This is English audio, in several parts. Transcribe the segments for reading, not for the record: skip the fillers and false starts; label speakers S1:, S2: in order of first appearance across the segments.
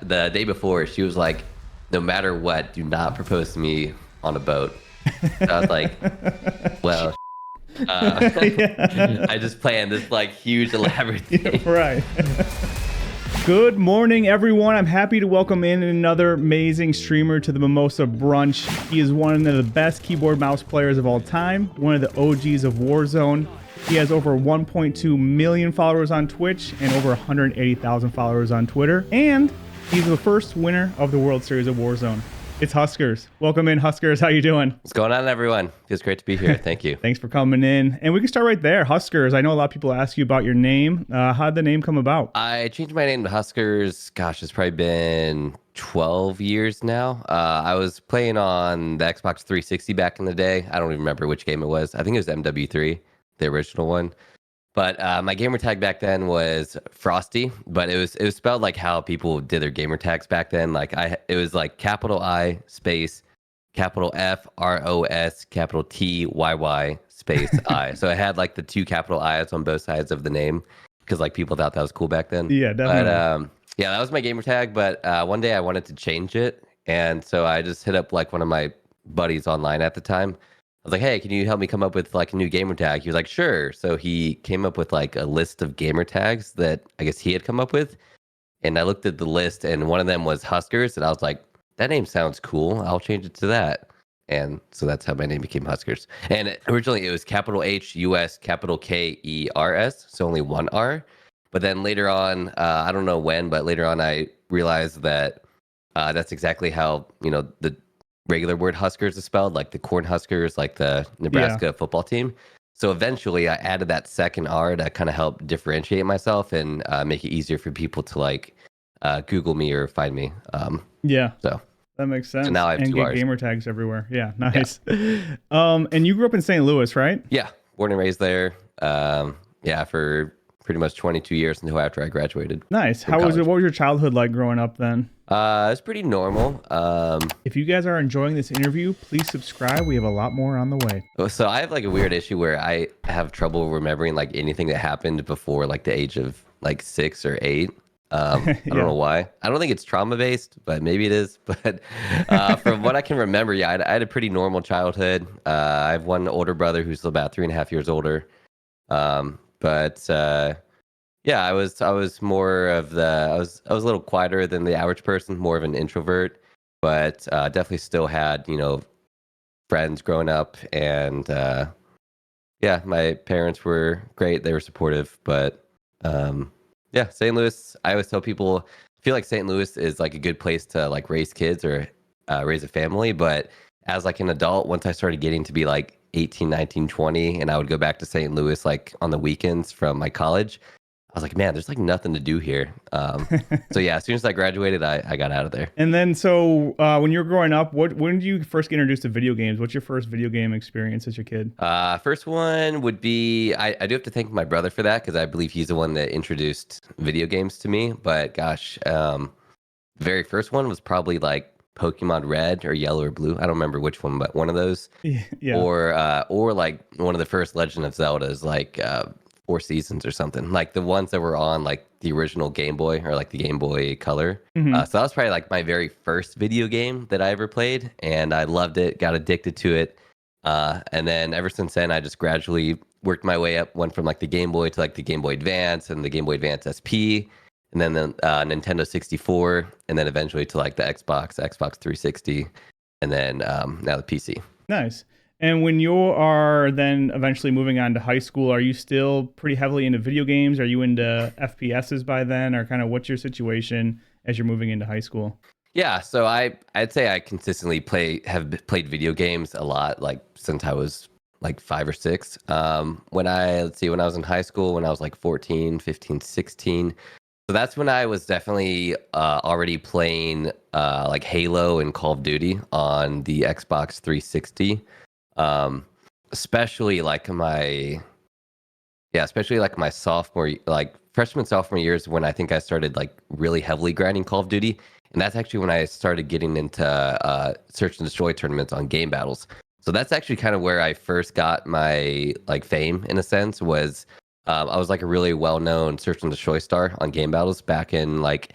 S1: the day before, she was like, "No matter what, do not propose to me on a boat." So I was like, "Well,
S2: Yeah.
S1: I just planned this like huge elaborate
S2: Yeah,
S1: thing."
S2: right. Good morning, everyone. I'm happy to welcome in another amazing streamer to the Mimosa Brunch. He is one of the best keyboard mouse players of all time, one of the OGs of Warzone. He has over 1.2 million followers on Twitch and over 180,000 followers on Twitter. And he's the first winner of the World Series of Warzone. It's HusKerrs. Welcome in, HusKerrs. How you doing?
S1: What's going on, everyone? Feels great to be here. Thank you.
S2: Thanks for coming in. And we can start right there. HusKerrs, I know a lot of people ask you about your name. How did the name come about?
S1: I changed my name to HusKerrs. Gosh, it's probably been 12 years now. I was playing on the Xbox 360 back in the day. I don't even remember which game it was. I think it was MW3, the original one. But my gamer tag back then was Frosty, but it was spelled like how people did their gamer tags back then. It was like capital I space capital F ROS capital TYY space I. So it had like the two capital I's on both sides of the name because like people thought that was cool back then.
S2: Yeah, definitely.
S1: But yeah, that was my gamer tag. But one day I wanted to change it, and so I just hit up like one of my buddies online at the time. I was like, "Hey, can you help me come up with like a new gamer tag?" He was like, "Sure." So he came up with like a list of gamer tags that I guess he had come up with. And I looked at the list and one of them was HusKerrs. And I was like, that name sounds cool. I'll change it to that. And so that's how my name became HusKerrs. And originally it was capital HUS, capital KERS. So only one R. But then later on, I don't know when, but later on I realized that that's exactly how, the regular word HusKerrs is spelled, like the Corn Huskers, like the Nebraska football team. So eventually I added that second R to kind of help differentiate myself and make it easier for people to like Google me or find me.
S2: Yeah.
S1: So
S2: that makes sense.
S1: So now I have
S2: and
S1: two
S2: get
S1: Rs.
S2: gamer tags everywhere. Yeah, nice. Yeah. And you grew up in St. Louis, right?
S1: Yeah, born and raised there. Yeah, for pretty much 22 years until after I graduated.
S2: Nice. How was it? What was your childhood like growing up then?
S1: It's pretty normal.
S2: If you guys are enjoying this interview, please subscribe. We have a lot more on the way.
S1: So I have like a weird issue where I have trouble remembering like anything that happened before like the age of like 6 or 8. I don't know why. I don't think it's trauma based, but maybe it is. But from what I can remember, yeah, I had a pretty normal childhood. I have one older brother who's about 3.5 years older. Yeah, I was more of the I was a little quieter than the average person, more of an introvert, but definitely still had friends growing up, and yeah, my parents were great. They were supportive, but yeah, St. Louis. I always tell people, I feel like St. Louis is like a good place to like raise kids or raise a family, but as like an adult, once I started getting to be like 18, 19, 20, and I would go back to St. Louis like on the weekends from my college, I was like, man, there's like nothing to do here. So yeah, as soon as I graduated, I got out of there.
S2: And then, so when you were growing up, when did you first get introduced to video games? What's your first video game experience as a kid?
S1: First one would be, I do have to thank my brother for that because I believe he's the one that introduced video games to me. But gosh, the very first one was probably like Pokemon Red or Yellow or Blue. I don't remember which one, but one of those.
S2: Yeah.
S1: Or like one of the first Legend of Zeldas, like 4 Seasons or something, like the ones that were on like the original Game Boy or like the Game Boy Color. So that was probably like my very first video game that I ever played, and I loved it, got addicted to it, and then ever since then I just gradually worked my way up, went from like the Game Boy to like the Game Boy Advance and the Game Boy Advance SP, and then the Nintendo 64, and then eventually to like the Xbox 360, and then now the PC.
S2: Nice. And when you are then eventually moving on to high school, are you still pretty heavily into video games? Are you into FPSs by then, or kind of what's your situation as you're moving into high school?
S1: Yeah, so I'd say I consistently have played video games a lot, like since I was like 5 or 6. When I was in high school, when I was like 14, 15, 16. So that's when I was definitely already playing like Halo and Call of Duty on the Xbox 360. Especially like my freshman, sophomore years, when I think I started like really heavily grinding Call of Duty. And that's actually when I started getting into search and destroy tournaments on game battles. So that's actually kind of where I first got my like fame, in a sense, was I was like a really well-known search and destroy star on game battles back in like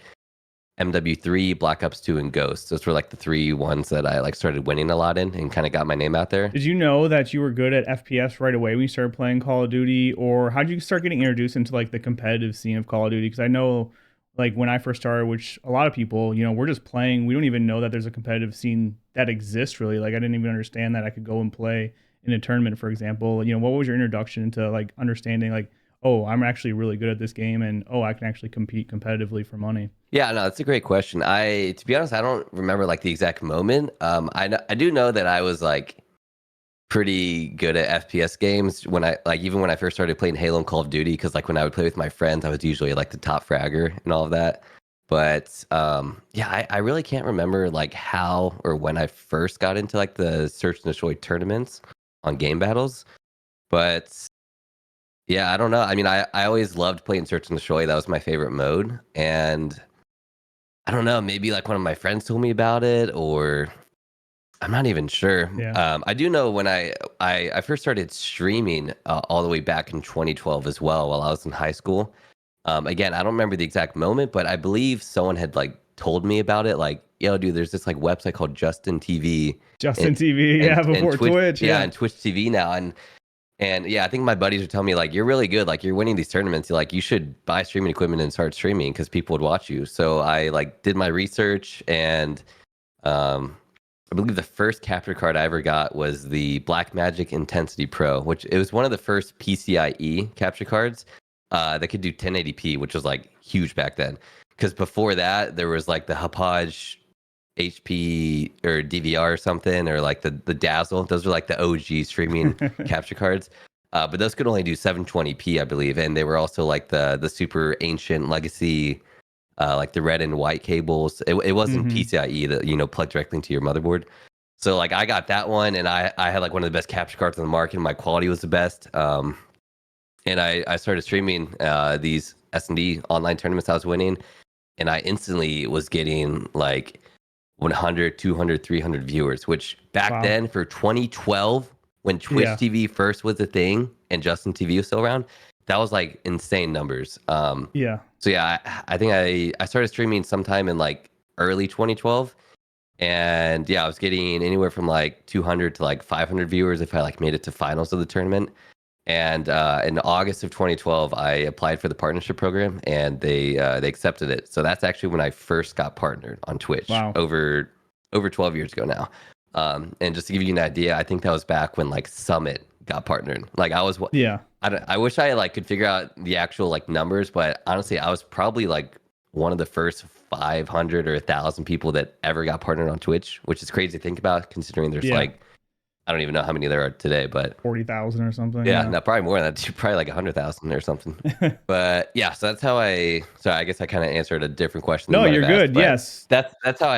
S1: MW3, Black Ops 2, and Ghost. Those were like the three ones that I like started winning a lot in and kind of got my name out there.
S2: Did you know that you were good at FPS right away when you started playing Call of Duty, or how did you start getting introduced into like the competitive scene of Call of Duty? Because I know, like when I first started, which a lot of people, we're just playing. We don't even know that there's a competitive scene that exists really. Like I didn't even understand that I could go and play in a tournament, for example. What was your introduction into like understanding like, oh, I'm actually really good at this game, and oh, I can actually compete competitively for money?
S1: Yeah, no, that's a great question. To be honest, I don't remember like the exact moment. I do know that I was like pretty good at FPS games when I like even when I first started playing Halo and Call of Duty, because like when I would play with my friends, I was usually like the top fragger and all of that. But yeah, I really can't remember like how or when I first got into like the search and destroy tournaments on game battles. But yeah, I don't know. I mean, I always loved playing search and destroy. That was my favorite mode. And I don't know, maybe like one of my friends told me about it, or I'm not even sure.
S2: Yeah.
S1: I do know when I first started streaming all the way back in 2012 as well, while I was in high school. Again, I don't remember the exact moment, but I believe someone had like told me about it. Like, yo, dude, there's this like website called Justin TV,
S2: Justin
S1: and
S2: TV, yeah,
S1: and
S2: before Twitch,
S1: yeah,
S2: yeah.
S1: and Twitch TV now, and yeah, I think my buddies would tell me like, you're really good, like you're winning these tournaments. You're like, you should buy streaming equipment and start streaming because people would watch you. So I like did my research, and I believe the first capture card I ever got was the Blackmagic Intensity Pro, which it was one of the first PCIe capture cards that could do 1080p, which was like huge back then. Because before that, there was like the Hauppauge HP or DVR or something, or like the Dazzle. Those were like the OG streaming capture cards. But those could only do 720p, I believe, and they were also like the super ancient legacy, like the red and white cables. It wasn't PCIe that plugged directly into your motherboard. So like I got that one, and I had like one of the best capture cards on the market, and my quality was the best. And I started streaming these S&D online tournaments I was winning, and I instantly was getting like 100, 200, 300 viewers, which back then for 2012, when Twitch TV first was a thing and Justin TV was still around, that was like insane numbers.
S2: Yeah.
S1: So yeah, I think I started streaming sometime in like early 2012, and yeah, I was getting anywhere from like 200 to like 500 viewers if I like made it to finals of the tournament. And in August of 2012, I applied for the partnership program, and they accepted it. So that's actually when I first got partnered on Twitch.
S2: Wow.
S1: Over 12 years ago now. And just to give you an idea, I think that was back when like Summit got partnered. Like I was,
S2: yeah.
S1: I wish I like could figure out the actual like numbers, but honestly, I was probably like one of the first 500 or 1,000 people that ever got partnered on Twitch, which is crazy to think about considering there's like, I don't even know how many there are today, but
S2: 40,000 or something.
S1: Yeah, no, probably more than that. Probably like 100,000 or something. But yeah, so that's how So I guess I kind of answered a different question.
S2: No, you're good.
S1: Asked,
S2: yes,
S1: that's how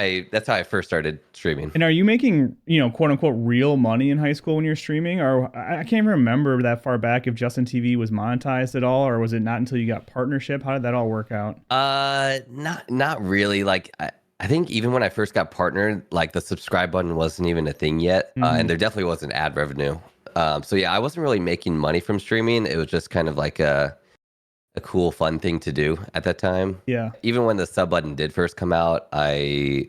S1: I first started streaming.
S2: And are you making quote unquote real money in high school when you're streaming? Or I can't even remember that far back if Justin TV was monetized at all, or was it not until you got partnership? How did that all work out?
S1: Not really. Like I think even when I first got partnered, like the subscribe button wasn't even a thing yet, and there definitely wasn't ad revenue. So yeah, I wasn't really making money from streaming. It was just kind of like a cool, fun thing to do at that time.
S2: Yeah.
S1: Even when the sub button did first come out, I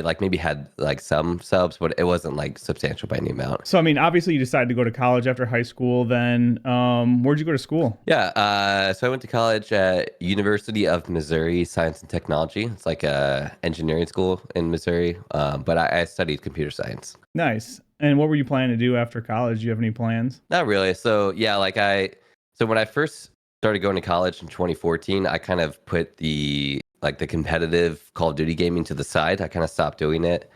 S1: like maybe had like some subs, but it wasn't like substantial by any amount.
S2: So I mean, obviously you decided to go to college after high school. Then where'd you go to school?
S1: Yeah, so I went to college at University of Missouri Science and Technology. It's like a engineering school in Missouri, but I studied computer science.
S2: Nice. And what were you planning to do after college? Do you have any plans?
S1: Not really. So yeah, so when I first started going to college in 2014, I kind of put the competitive Call of Duty gaming to the side. I kind of stopped doing it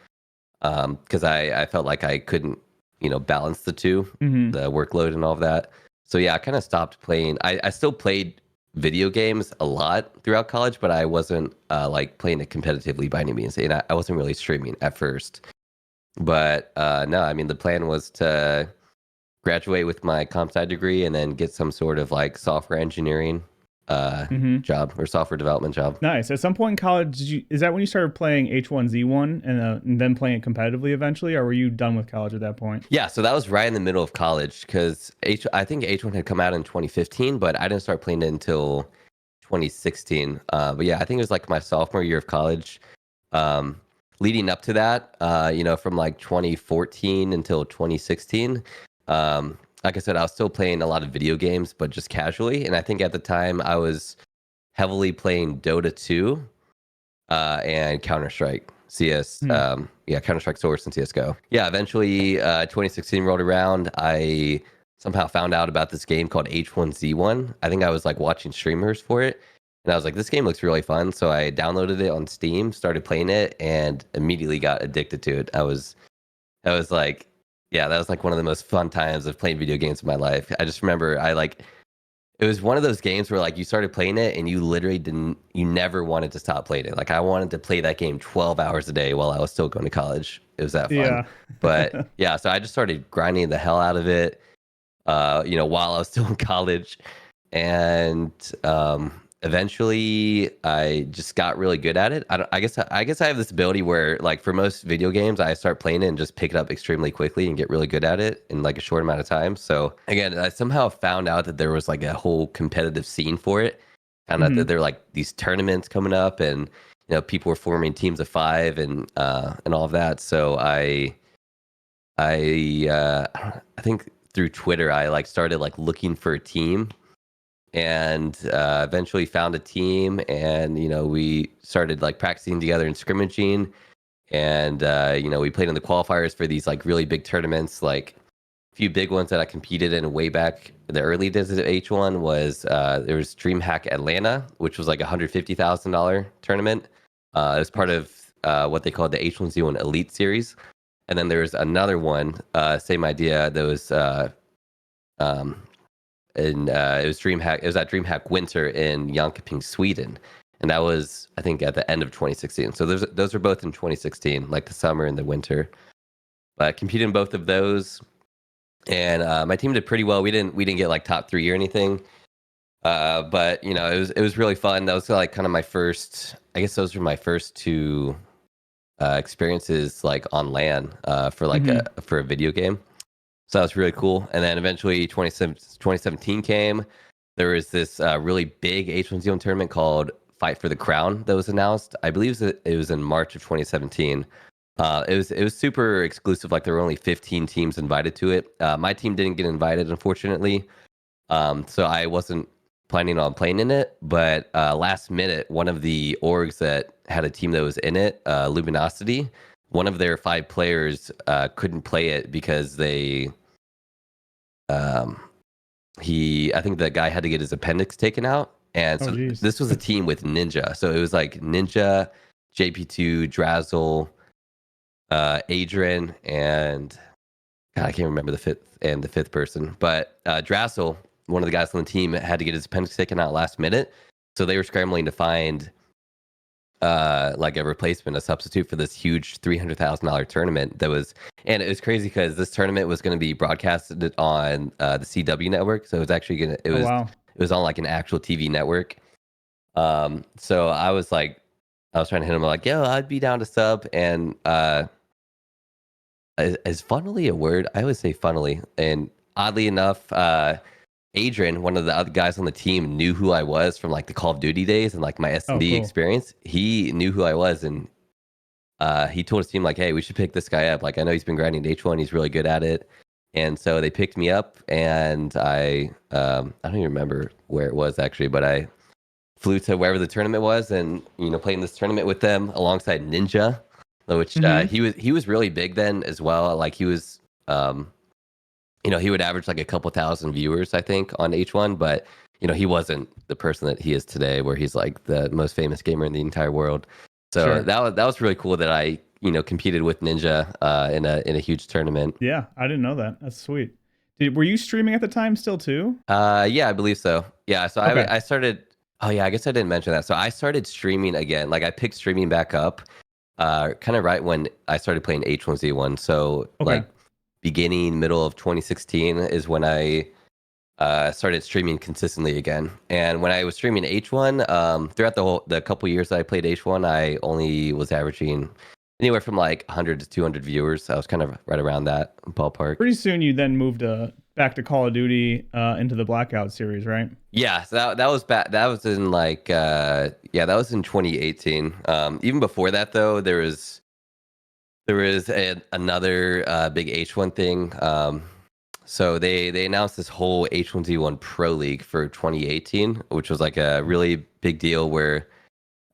S1: because I felt like I couldn't, balance the two, the workload and all of that. So yeah, I kind of stopped playing. I still played video games a lot throughout college, but I wasn't like playing it competitively by any means. And I wasn't really streaming at first. But no, I mean, the plan was to graduate with my comp sci degree and then get some sort of like software engineering job or software development job.
S2: Nice. At some point in college, is that when you started playing H1Z1 and then playing it competitively eventually, or were you done with college at that point?
S1: Yeah, so that was right in the middle of college because I think H1 had come out in 2015, but I didn't start playing it until 2016. But yeah, I think it was like my sophomore year of college. Um, Leading up to that, from like 2014 until 2016, like I said, I was still playing a lot of video games, but just casually. And I think at the time I was heavily playing Dota 2 and Counter Strike. CS,
S2: Hmm.
S1: Counter Strike Source and CS:GO. Yeah, eventually, 2016 rolled around. I somehow found out about this game called H1Z1. I think I was like watching streamers for it, and I was like, this game looks really fun. So I downloaded it on Steam, started playing it, and immediately got addicted to it. I was like, yeah, that was like one of the most fun times of playing video games in my life. I just remember it was one of those games where like you started playing it and you literally you never wanted to stop playing it. Like I wanted to play that game 12 hours a day while I was still going to college. It was that fun.
S2: Yeah.
S1: But yeah, so I just started grinding the hell out of it, while I was still in college. And eventually I just got really good at it. I guess I have this ability where like for most video games, I start playing it and just pick it up extremely quickly and get really good at it in like a short amount of time. So again, I somehow found out that there was like a whole competitive scene for it. Found out that there were like these tournaments coming up, and people were forming teams of 5 and all of that. So I think through Twitter I like started like looking for a team, and eventually found a team, and we started like practicing together and scrimmaging, and we played in the qualifiers for these like really big tournaments. Like a few big ones that I competed in way back in the early days of H1 was there was DreamHack Atlanta, which was like $150,000 tournament. It was part of what they called the H1Z1 Elite Series. And then there was another one, same idea. That was and it was DreamHack. It was at DreamHack Winter in Jönköping, Sweden, and that was I think at the end of 2016. So those were both in 2016, like the summer and the winter. But I competed in both of those, and my team did pretty well. We didn't get like top 3 or anything, but it was really fun. That was like kind of my first. I guess those were my first 2 experiences like on LAN for like for a video game. So that was really cool. And then eventually 2017 came. There was this really big H1Z1 tournament called Fight for the Crown that was announced. I believe it was in March of 2017. It was super exclusive. Like there were only 15 teams invited to it. My team didn't get invited, unfortunately. So I wasn't planning on playing in it. But last minute, one of the orgs that had a team that was in it, Luminosity, one of their 5 players couldn't play it because I think the guy had to get his appendix taken out. And so this was a team with Ninja. So it was like Ninja, JP2, Drazzle, Adrian, and God, I can't remember the fifth person. But Drazzle, one of the guys on the team, had to get his appendix taken out last minute. So they were scrambling to find like a replacement, a substitute for this huge $300,000 tournament and it was crazy because this tournament was going to be broadcasted on the CW network. So it was actually it was on like an actual TV network. So I was trying to hit him like, yo, I'd be down to sub. And is funnily a word? I always say funnily. And oddly enough, Adrian, one of the other guys on the team, knew who I was from like the Call of Duty days and like my S&D experience. He knew who I was, and he told his team like, "Hey, we should pick this guy up. Like, I know he's been grinding H1. He's really good at it." And so they picked me up, and I don't even remember where it was actually, but I flew to wherever the tournament was, and played in this tournament with them alongside Ninja, which he was really big then as well. Like he was. He would average like a couple thousand viewers, I think, on H1, but he wasn't the person that he is today, where he's like the most famous gamer in the entire world. So that was really cool that I competed with Ninja in a huge tournament.
S2: Yeah, I didn't know that. That's sweet. Were you streaming at the time still too?
S1: Yeah, I believe so. Yeah, so I started. Oh yeah, I guess I didn't mention that. So I started streaming again. Like I picked streaming back up, kind of right when I started playing H1Z1. So like beginning middle of 2016 is when I started streaming consistently again. And when I was streaming H1, throughout the couple years that I played H1, I only was averaging anywhere from like 100 to 200 viewers. I was kind of right around that ballpark.
S2: Pretty soon you then moved back to Call of Duty into the Blackout series, right?
S1: Yeah, so that was back. That was in like yeah, that was in 2018. Even before that though, there was another big H1 thing. So they announced this whole H1Z1 Pro League for 2018, which was like a really big deal where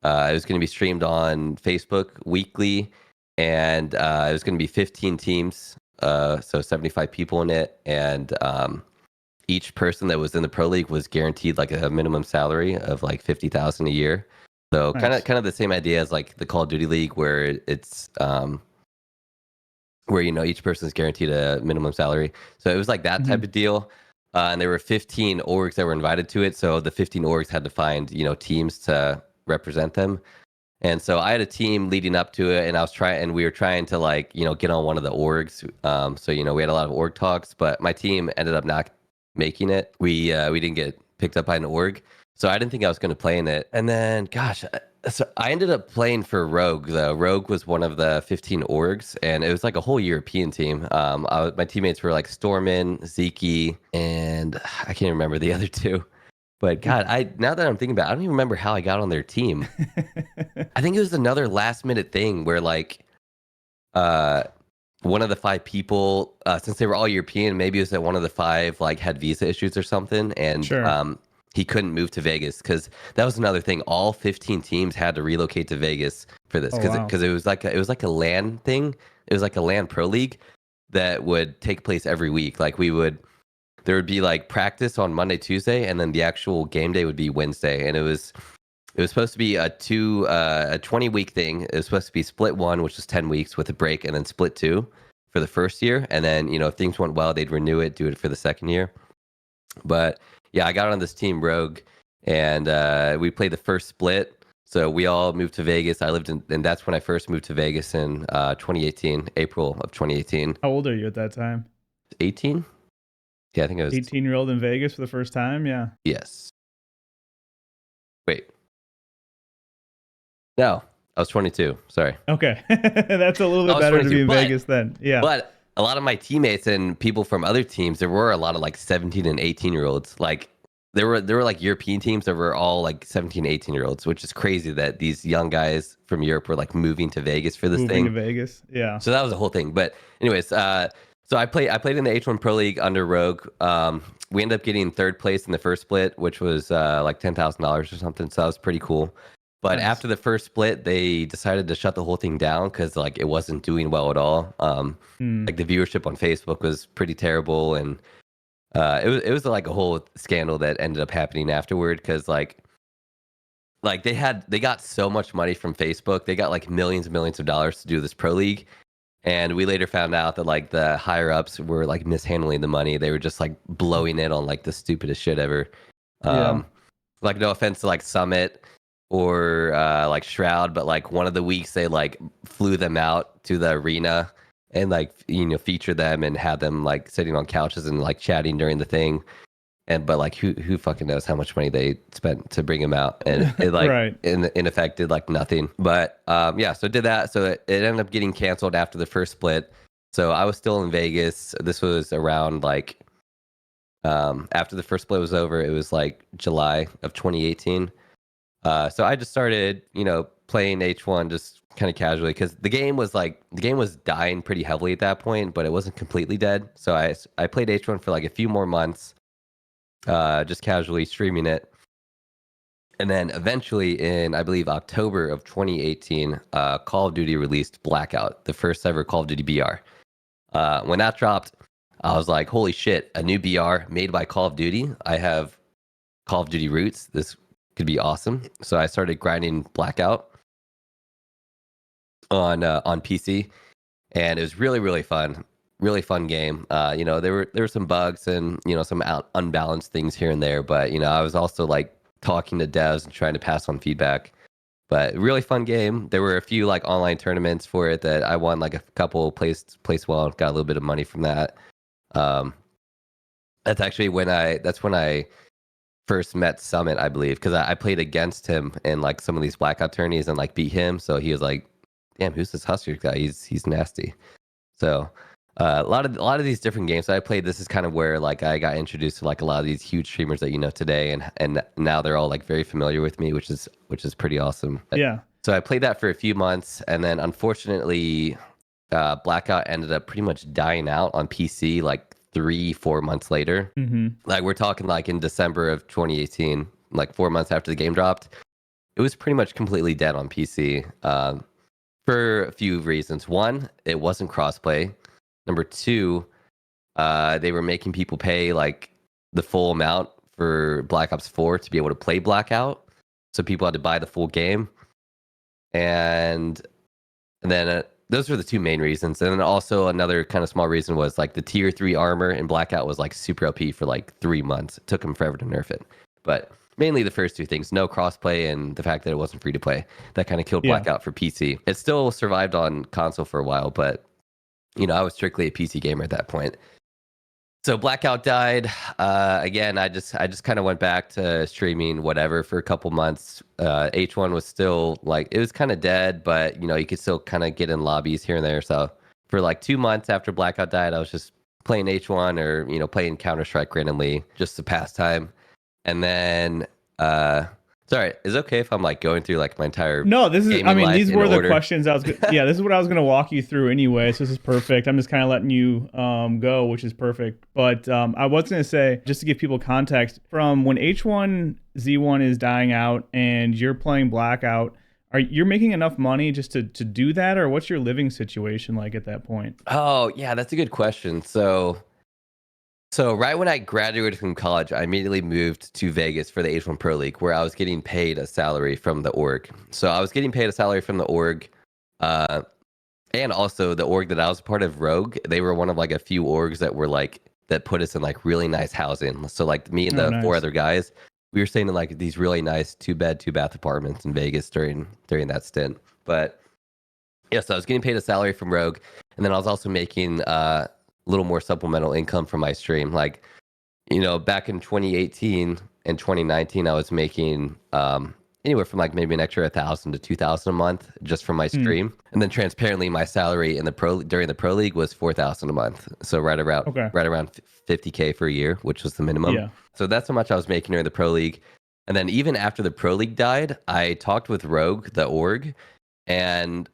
S1: it was going to be streamed on Facebook weekly, and it was going to be 15 teams, so 75 people in it, and each person that was in the Pro League was guaranteed like a minimum salary of like 50,000 a year. So
S2: Nice.
S1: kind of the same idea as like the Call of Duty League, where it's where each person is guaranteed a minimum salary. So it was like that type
S2: Mhm.
S1: of deal. And there were 15 orgs that were invited to it. So the 15 orgs had to find teams to represent them. And so I had a team leading up to it, and we were trying to like get on one of the orgs. So we had a lot of org talks, but my team ended up not making it. We didn't get picked up by an org, so I didn't think I was going to play in it. And then, gosh, so I ended up playing for Rogue. Though Rogue was one of the 15 orgs, and it was like a whole European team. My teammates were like Stormin, Zeke, and I can't remember the other two. But God, now that I'm thinking about it, I don't even remember how I got on their team. I think it was another last minute thing where like uh one of the five people, since they were all European, maybe it was that one of the five like had visa issues or something, and
S2: Sure.
S1: he couldn't move to Vegas because that was another thing. All 15 teams had to relocate to Vegas for this
S2: Oh
S1: because
S2: wow.
S1: it was like a LAN thing. It was like a LAN Pro League that would take place every week. Like there would be like practice on Monday, Tuesday, and then the actual game day would be Wednesday, and it was supposed to be a 20-week thing. It was supposed to be split one, which was 10 weeks with a break, and then split two for the first year. And then, if things went well, they'd renew it, do it for the second year. But yeah, I got on this team Rogue, and we played the first split. So we all moved to Vegas. And that's when I first moved to Vegas in 2018, April of 2018.
S2: How old are you at that time?
S1: 18? Yeah, I think I was.
S2: 18-year-old in Vegas for the first time? Yeah.
S1: Yes. Wait. No, I was 22. Sorry.
S2: Okay. That's a little
S1: I
S2: bit
S1: was
S2: better to
S1: 22,
S2: be in
S1: but
S2: Vegas then. Yeah.
S1: But a lot of my teammates and people from other teams, there were a lot of like 17 and 18-year-olds. Like there were like European teams that were all like 17, 18-year-olds, which is crazy that these young guys from Europe were like moving to Vegas for this
S2: Moving to
S1: thing.
S2: Vegas. Yeah.
S1: So that was the whole thing. But anyways, so I played in the H1 Pro League under Rogue. We ended up getting third place in the first split, which was like $10,000 or something. So that was pretty cool. But
S2: Nice.
S1: after the first split, they decided to shut the whole thing down because like it wasn't doing well at all. Like the viewership on Facebook was pretty terrible, and it was like a whole scandal that ended up happening afterward because like they got so much money from Facebook. They got like millions and millions of dollars to do this pro league, and we later found out that like the higher ups were like mishandling the money. They were just like blowing it on like the stupidest shit ever.
S2: Yeah.
S1: Like no offense to like Summit or like Shroud, but like one of the weeks they like flew them out to the arena and like featured them and had them like sitting on couches and like chatting during the thing. But like who fucking knows how much money they spent to bring him out, and it like
S2: Right.
S1: in effect did like nothing. But yeah, so did that. So it ended up getting canceled after the first split. So I was still in Vegas. This was around like after the first split was over. It was like July of 2018. So I just started playing H1 just kind of casually because the game was dying pretty heavily at that point, but it wasn't completely dead. So I played H1 for like a few more months. Just casually streaming it. And then eventually in, I believe, October of 2018, Call of Duty released Blackout, the first ever Call of Duty BR. When that dropped, I was like, holy shit, a new BR made by Call of Duty. I have Call of Duty roots. This could be awesome. So I started grinding Blackout on PC, and it was really, really fun. Really fun game. There were some bugs and some unbalanced things here and there, but I was also like talking to devs and trying to pass on feedback. But really fun game. There were a few like online tournaments for it that I won like a couple, placed well, got a little bit of money from that. Um, that's when I first met Summit, I believe, because I played against him in like some of these Blackout tourneys and like beat him. So he was like damn, who's this HusKerrs guy? He's nasty. So a lot of these different games that I played, this is kind of where like I got introduced to like a lot of these huge streamers that you know today, and now they're all like very familiar with me, which is pretty awesome.
S2: Yeah.
S1: So I played that for a few months, and then unfortunately, Blackout ended up pretty much dying out on PC like 3-4 months later. Like we're talking like in December of 2018, like 4 months after the game dropped. It was pretty much completely dead on PC for a few reasons. One, it wasn't crossplay. Number two, they were making people pay like the full amount for Black Ops 4 to be able to play Blackout. So people had to buy the full game. And then those were the two main reasons. And then also another kind of small reason was like the tier 3 armor in Blackout was like super OP for like 3 months. It took them forever to nerf it. But mainly the first two things, no crossplay and the fact that it wasn't free to play. That kind of killed Blackout for PC. It still survived on console for a while, but you know, I was strictly a PC gamer at that point. So Blackout died. Again, I just kind of went back to streaming whatever for a couple months. H1 was still like, it was kind of dead, but you know, you could still kind of get in lobbies here and there. So for like 2 months after Blackout died, I was just playing H1 or, you know, playing Counter-Strike randomly just to pass time. And then sorry, is it okay if I'm like going through like my entire
S2: No, this is, I mean, these were the
S1: order?
S2: questions I was, yeah, this is what I was going to walk you through anyway. So this is perfect. I'm just kind of letting you go, which is perfect. But I was going to say, just to give people context, from when H1Z1 is dying out and you're playing Blackout, you're making enough money just to do that? Or what's your living situation like at that point?
S1: Oh, yeah, that's a good question. So right when I graduated from college, I immediately moved to Vegas for the H1 Pro League, where I was getting paid a salary from the org. So I was getting paid a salary from the org, and also the org that I was a part of, Rogue. They were one of like a few orgs that were like that put us in like really nice housing. So like me and the
S2: nice.
S1: 4 other guys, we were staying in like these really nice 2-bed, 2-bath apartments in Vegas during that stint. But yeah, so I was getting paid a salary from Rogue, and then I was also making little more supplemental income from my stream. Like, you know, back in 2018 and 2019, I was making anywhere from like maybe an extra 1,000 to 2,000 a month just from my stream. And then transparently, my salary in the during the pro league was 4,000 a month. So right around 50K for a year, which was the minimum.
S2: Yeah.
S1: So that's how much I was making during the pro league. And then even after the pro league died, I talked with Rogue, the org, and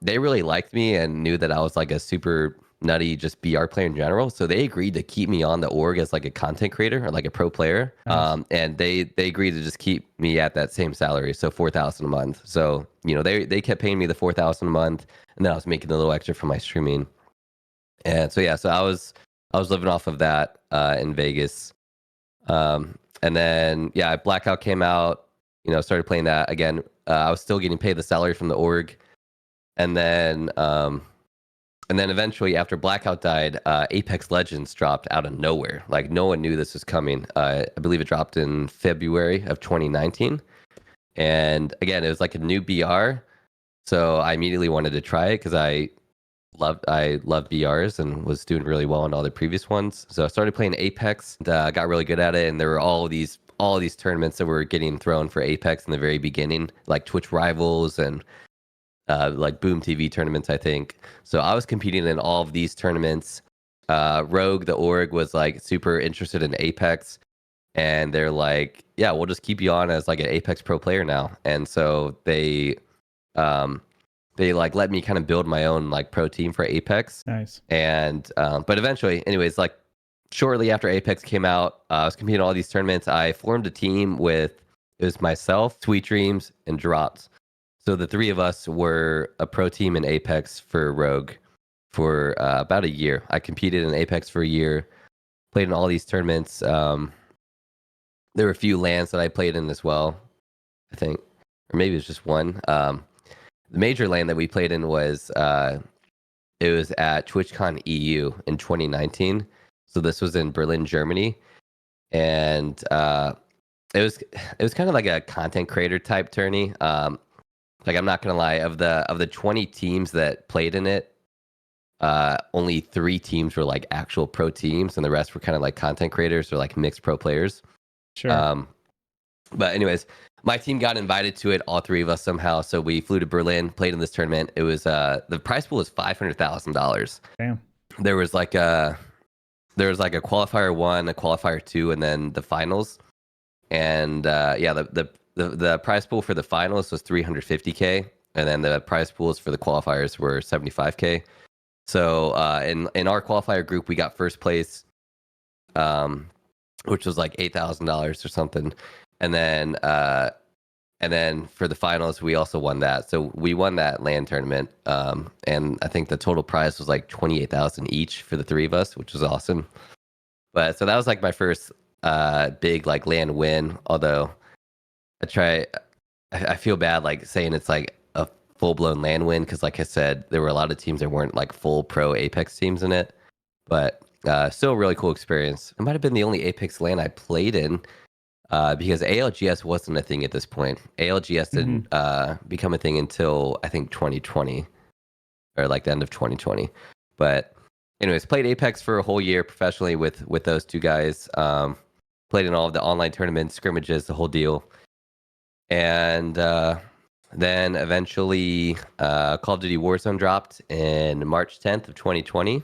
S1: they really liked me and knew that I was like a super nutty just BR player in general. So they agreed to keep me on the org as like a content creator or like a pro player.
S2: Nice.
S1: And they agreed to just keep me at that same salary. So 4,000 a month. So, you know, they kept paying me the 4,000 a month, and then I was making a little extra from my streaming. And so, yeah, so I was living off of that in Vegas. And then, yeah, Blackout came out, you know, started playing that again. I was still getting paid the salary from the org. And then eventually, after Blackout died, Apex Legends dropped out of nowhere. Like, no one knew this was coming. I believe it dropped in February of 2019. And again, it was like a new BR. So I immediately wanted to try it because I loved BRs and was doing really well on all the previous ones. So I started playing Apex and got really good at it. And there were all of these tournaments that were getting thrown for Apex in the very beginning, like Twitch Rivals and like Boom TV tournaments, I think. So I was competing in all of these tournaments. Rogue, the org, was like super interested in Apex, and they're like, yeah, we'll just keep you on as like an Apex pro player now. And so they like let me kind of build my own like pro team for Apex.
S2: Nice.
S1: And but eventually, anyways, like shortly after Apex came out, I was competing in all these tournaments. I formed a team with, it was myself, Sweet Dreams, and Drops. So the 3 of us were a pro team in Apex for Rogue for about a year. I competed in Apex for a year, played in all these tournaments. There were a few LANs that I played in as well, I think, or maybe it was just one. The major LAN that we played in was it was at TwitchCon EU in 2019. So this was in Berlin, Germany, and it was kind of like a content creator type tourney. Like, I'm not gonna lie, of the 20 teams that played in it, only 3 teams were like actual pro teams, and the rest were kind of like content creators or like mixed pro players.
S2: Sure.
S1: But anyways, my team got invited to it, all three of us somehow. So we flew to Berlin, played in this tournament. It was the prize pool was $500,000.
S2: Damn.
S1: There was like a qualifier 1, a qualifier 2, and then the finals. And yeah, the prize pool for the finals was 350K, and then the prize pools for the qualifiers were 75K. So in our qualifier group, we got first place, which was like $8,000 or something, and then for the finals, we also won that. So we won that LAN tournament, and I think the total prize was like 28,000 each for the three of us, which was awesome. But so that was like my first big like LAN win. Although I feel bad like saying it's like a full blown LAN win because, like I said, there were a lot of teams that weren't like full pro Apex teams in it. But still a really cool experience. It might have been the only Apex LAN I played in because ALGS wasn't a thing at this point. ALGS didn't become a thing until I think 2020 or like the end of 2020. But anyways, played Apex for a whole year professionally with those two guys. Played in all of the online tournaments, scrimmages, the whole deal. And then eventually Call of Duty Warzone dropped in March 10th of 2020.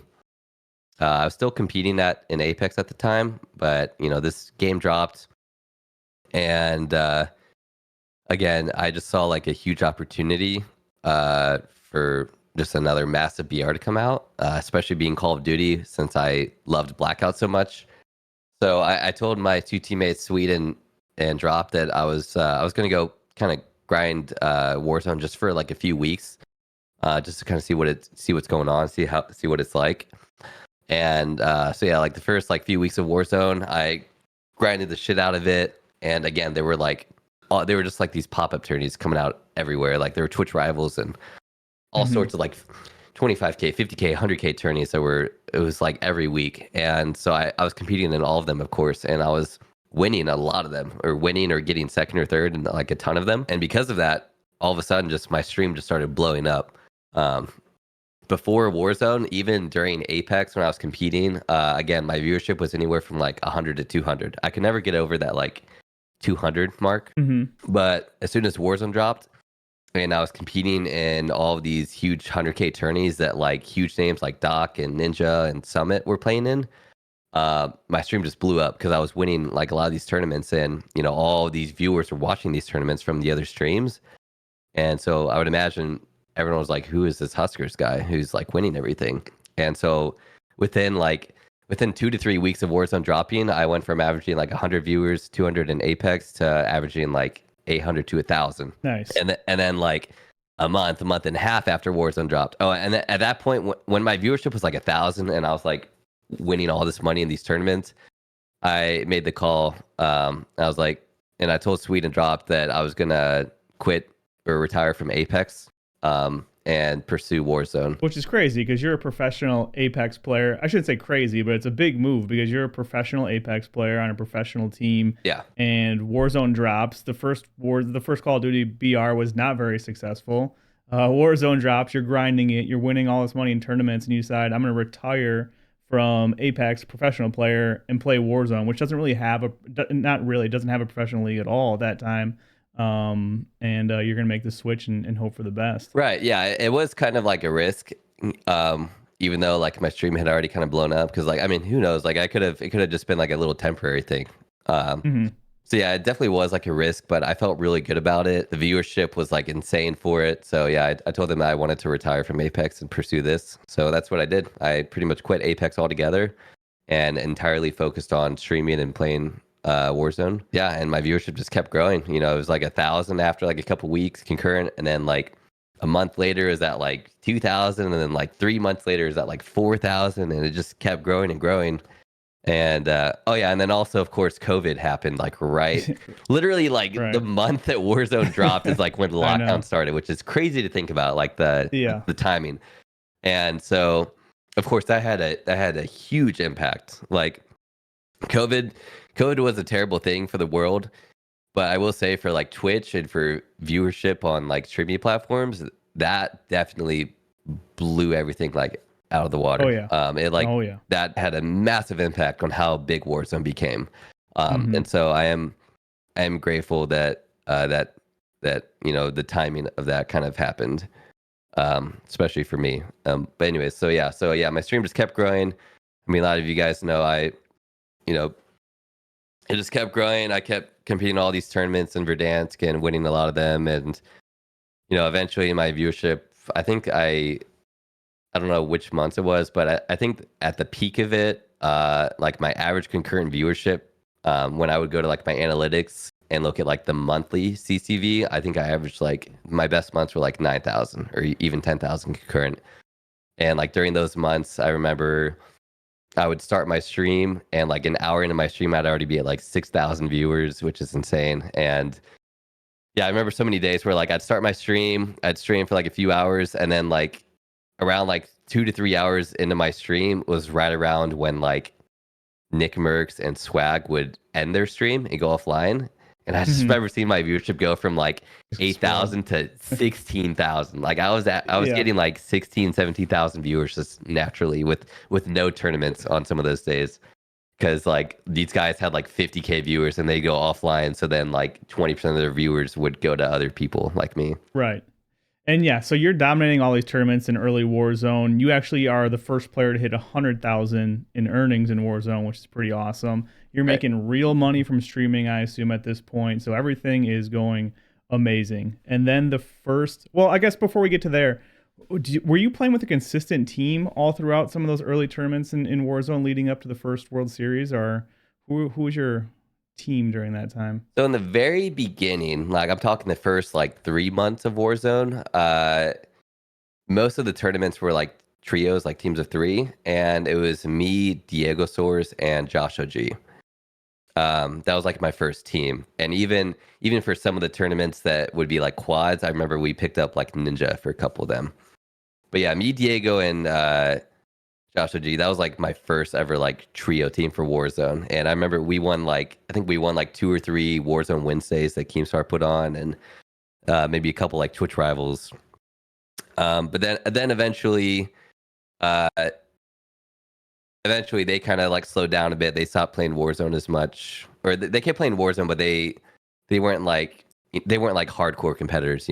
S1: I was still competing in Apex at the time, but this game dropped, and again, I just saw like a huge opportunity for just another massive BR to come out, especially being Call of Duty since I loved Blackout so much. So I told my two teammates, Sweet and Drop, that I was going to go kind of grind Warzone just for like a few weeks, just to kind of see what's going on, see what it's like. And so yeah, like the first like few weeks of Warzone, I grinded the shit out of it. And again, they were just like these pop-up tourneys coming out everywhere. Like there were Twitch rivals and all sorts of like 25K, 50K, 100K tourneys it was like every week. And so I was competing in all of them, of course, and I was winning a lot of them, or winning or getting second or third in like a ton of them. And because of that, all of a sudden just my stream just started blowing up. Before Warzone, even during Apex when I was competing, again, my viewership was anywhere from like 100 to 200. I could never get over that like 200 mark. But as soon as Warzone dropped and I was competing in all of these huge 100K tourneys that like huge names like Doc and Ninja and Summit were playing in, my stream just blew up because I was winning like a lot of these tournaments, and all of these viewers were watching these tournaments from the other streams. And so I would imagine everyone was like, who is this HusKerrs guy who's like winning everything? And so within 2 to 3 weeks of Warzone dropping, I went from averaging like 100 viewers, 200 in Apex, to averaging like 800 to 1,000.
S2: Nice.
S1: And then like a month and a half after Warzone dropped. Oh, and at that point, when my viewership was like 1,000 and I was like winning all this money in these tournaments, I made the call. I was like, and I told Sweet and Drop that I was gonna quit or retire from Apex and pursue Warzone.
S2: Which is crazy because you're a professional Apex player. I shouldn't say crazy, but it's a big move because you're a professional Apex player on a professional team.
S1: Yeah.
S2: And Warzone drops. The first Call of Duty BR was not very successful. Warzone drops. You're grinding it. You're winning all this money in tournaments, and you decide I'm going to retire from Apex, professional player, and play Warzone, which doesn't have a professional league at all at that time. And you're gonna make the switch and hope for the best.
S1: Right. Yeah. It was kind of like a risk, even though like my stream had already kind of blown up. Because like, I mean, who knows? Like, it could have just been like a little temporary thing. So yeah, it definitely was like a risk, but I felt really good about it. The viewership was like insane for it. So yeah, I told them I wanted to retire from Apex and pursue this. So that's what I did. I pretty much quit Apex altogether and entirely focused on streaming and playing Warzone. Yeah, and my viewership just kept growing. It was like 1,000 after like a couple weeks concurrent, and then like a month later is at like 2,000, and then like 3 months later is at like 4,000, and it just kept growing and growing. And oh yeah, and then also of course COVID happened like literally like the month that Warzone dropped is like when the lockdown started, which is crazy to think about, like the timing. And so of course that had a huge impact. Like COVID was a terrible thing for the world, but I will say for like Twitch and for viewership on like streaming platforms, that definitely blew everything like out of the water.
S2: Oh yeah.
S1: That had a massive impact on how big Warzone became. And so I am grateful that that the timing of that kind of happened, especially for me. But anyways, so yeah, my stream just kept growing. I mean, a lot of you guys know you know, it just kept growing. I kept competing in all these tournaments in Verdansk and winning a lot of them, and eventually my viewership. I think I don't know which months it was, but I think at the peak of it, like my average concurrent viewership, when I would go to like my analytics and look at like the monthly CCV, I think I averaged like my best months were like 9,000 or even 10,000 concurrent. And like during those months, I remember I would start my stream and like an hour into my stream, I'd already be at like 6,000 viewers, which is insane. And yeah, I remember so many days where like I'd start my stream, I'd stream for like a few hours, and then like around like 2 to 3 hours into my stream was right around when like Nick Merckx and Swag would end their stream and go offline. And I just remember seeing my viewership go from like 8,000 to 16,000. Like I was
S2: Yeah.
S1: getting like 16, 17,000 viewers just naturally with no tournaments on some of those days. Cause like these guys had like 50K viewers and they go offline. So then like 20% of their viewers would go to other people like me.
S2: Right. And yeah, so you're dominating all these tournaments in early Warzone. You actually are the first player to hit 100,000 in earnings in Warzone, which is pretty awesome. You're
S1: Right.
S2: making real money from streaming, I assume, at this point. So everything is going amazing. And then well, I guess before we get to there, were you playing with a consistent team all throughout some of those early tournaments in Warzone leading up to the first World Series, or who was your team during that time?
S1: So in the very beginning, like I'm talking the first like 3 months of Warzone, most of the tournaments were like trios, like teams of three, and it was me, Diego Soares, and Josh OG. That was like my first team, and even for some of the tournaments that would be like quads, I remember we picked up like Ninja for a couple of them. But yeah, me, Diego, and Josh OG, that was like my first ever like trio team for Warzone. And I remember I think we won like 2 or 3 Warzone Wednesdays that Keemstar put on, and maybe a couple like Twitch rivals. But then uh, eventually they kind of like slowed down a bit. They stopped playing Warzone as much, or they kept playing Warzone, but they weren't like hardcore competitors,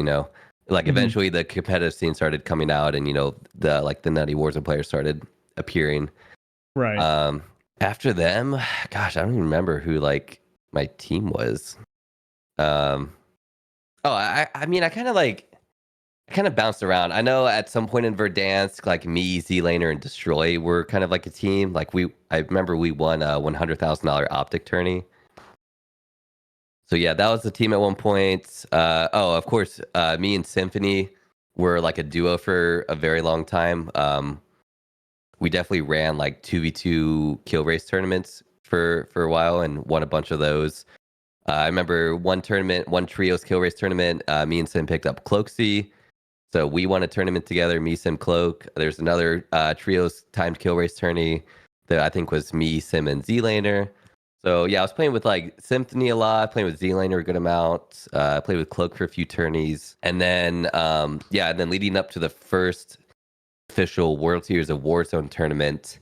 S1: Like eventually the competitive scene started coming out, and the nutty Warzone players started appearing.
S2: Right.
S1: After them, gosh, I don't even remember who like my team was. Um, oh, I mean, I kind of bounced around. I know at some point in Verdansk, like me, Z-Laner, and Destroy were kind of like a team. I remember we won a $100,000 optic tourney. So yeah, that was the team at one point. Of course, me and Symphony were like a duo for a very long time. We definitely ran like 2v2 kill race tournaments for a while and won a bunch of those. I remember one trios kill race tournament. Me and Sim picked up Cloaksy. So we won a tournament together, me, Sim, Cloak. There's another trios timed kill race tourney that I think was me, Sim, and Z-Laner. So yeah, I was playing with like Symphony a lot, playing with Z-Laner a good amount. I played with Cloak for a few tourneys. And then and then leading up to the first official World Series of Warzone tournament,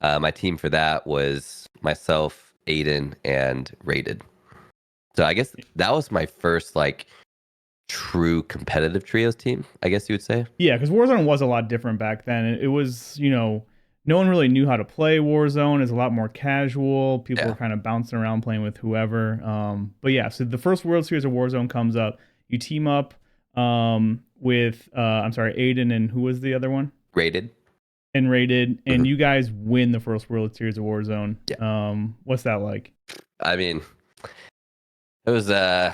S1: my team for that was myself, Aiden, and Rated. So I guess that was my first like true competitive trios team, I guess you would say.
S2: Yeah, because Warzone was a lot different back then. It was, no one really knew how to play Warzone. It's a lot more casual. People were kind of bouncing around playing with whoever. But yeah, so the first World Series of Warzone comes up. You team up with, Aiden, and who was the other one?
S1: Rated.
S2: And Rated, and you guys win the first World Series of Warzone.
S1: Yeah.
S2: What's that like?
S1: I mean, it was a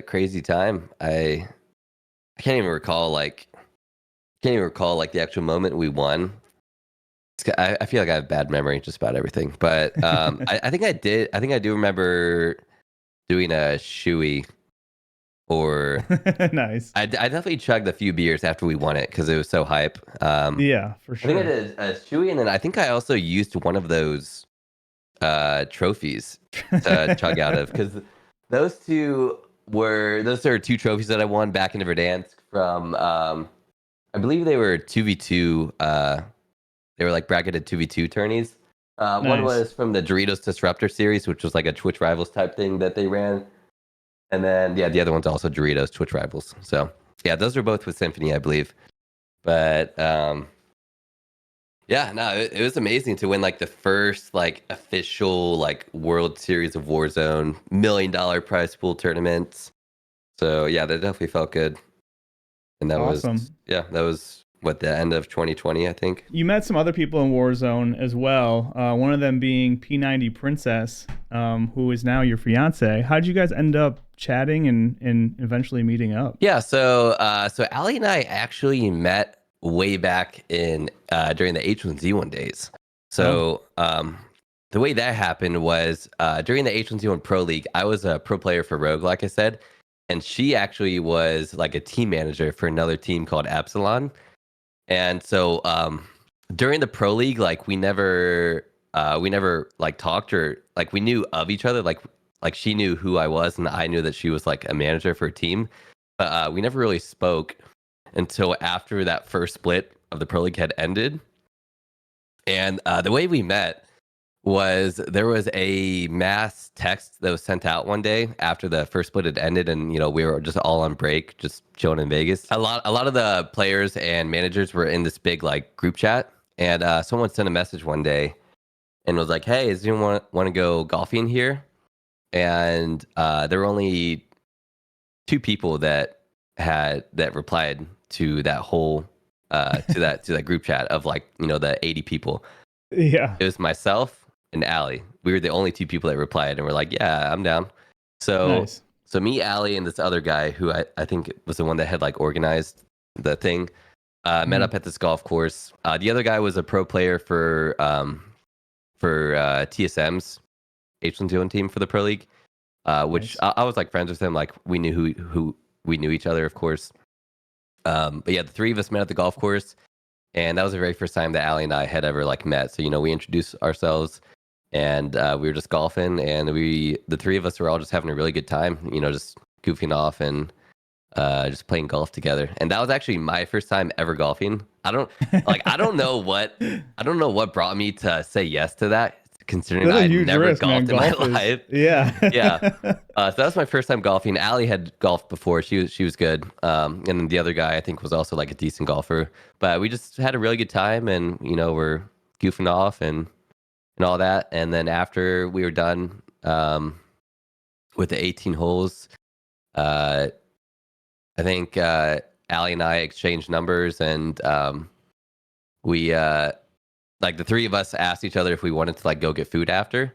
S1: crazy time. I can't even recall the actual moment we won. I feel like I have bad memory just about everything, but I think I do remember doing a shoey, or
S2: Nice.
S1: I definitely chugged a few beers after we won it because it was so hype.
S2: Yeah, for sure.
S1: I think I did a shoey, and then I think I also used one of those trophies to chug out of, because those are two trophies that I won back in Verdansk from I believe they were 2v2. They were like bracketed 2v2 tourneys. One
S2: Nice.
S1: was from the Doritos Disruptor series, which was like a Twitch Rivals type thing that they ran. And then yeah, the other one's also Doritos, Twitch rivals. So yeah, those are both with Symphony, I believe. But yeah, no, it was amazing to win like the first like official like World Series of Warzone $1 million prize pool tournament. So yeah, that definitely felt good. And that was
S2: Awesome.
S1: that was what the end of 2020, I think.
S2: You met some other people in Warzone as well. One of them being P90 Princess, who is now your fiance. How did you guys end up chatting and eventually meeting up?
S1: Yeah, so Ali and I actually met way back in during the H1Z1 days.
S2: Oh,
S1: So the way that happened was during the H1Z1 Pro League, I was a pro player for Rogue, like I said, and she actually was like a team manager for another team called Absalon. And so during the Pro League, like we never like talked, or like we knew of each other, like she knew who I was and I knew that she was like a manager for a team, but we never really spoke until after that first split of the Pro League had ended. And the way we met was there was a mass text that was sent out one day after the first split had ended, and we were just all on break, just chilling in Vegas. A lot of the players and managers were in this big like group chat, and someone sent a message one day and was like, "Hey, does anyone want to go golfing here?" And there were only two people that replied to that whole to that group chat of like the 80 people.
S2: yeah.
S1: It was myself and Allie. We were the only two people that replied, and we're like, "Yeah, I'm down." So
S2: Nice.
S1: so me, Allie, and this other guy who I think was the one that had like organized the thing met
S2: Mhm.
S1: up at this golf course. The other guy was a pro player for TSM's H1Z1 team for the pro league, which
S2: Nice.
S1: I was like friends with him. Like we knew who we knew each other, of course. But yeah, the three of us met at the golf course, and that was the very first time that Allie and I had ever like met. So we introduced ourselves, and we were just golfing, and the three of us were all just having a really good time. Just goofing off and just playing golf together. And that was actually my first time ever golfing. I don't know what brought me to say yes to that, considering
S2: That's a
S1: I'd
S2: huge
S1: never
S2: risk, man.
S1: golfed in my
S2: Golf is,
S1: life. Yeah.
S2: yeah.
S1: So that was my first time golfing. Allie had golfed before. She was good. And then the other guy I think was also like a decent golfer. But we just had a really good time, and we're goofing off and all that. And then after we were done with the 18 holes, uh, I think Allie and I exchanged numbers, and we like the three of us asked each other if we wanted to like go get food after.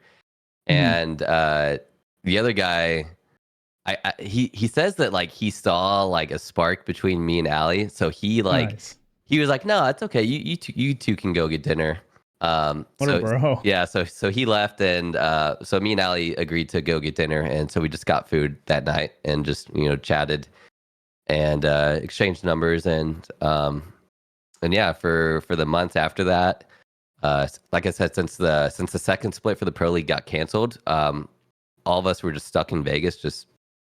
S2: Mhm.
S1: And the other guy, he says that like he saw like a spark between me and Allie, so
S2: Nice.
S1: he was like, "No, it's okay. You two can go get dinner."
S2: What a
S1: So
S2: bro.
S1: yeah, so he left, and so me and Allie agreed to go get dinner, and so we just got food that night and just chatted and exchanged numbers, and yeah, for the months after that, like I said, since the second split for the pro league got canceled, all of us were just stuck in Vegas, just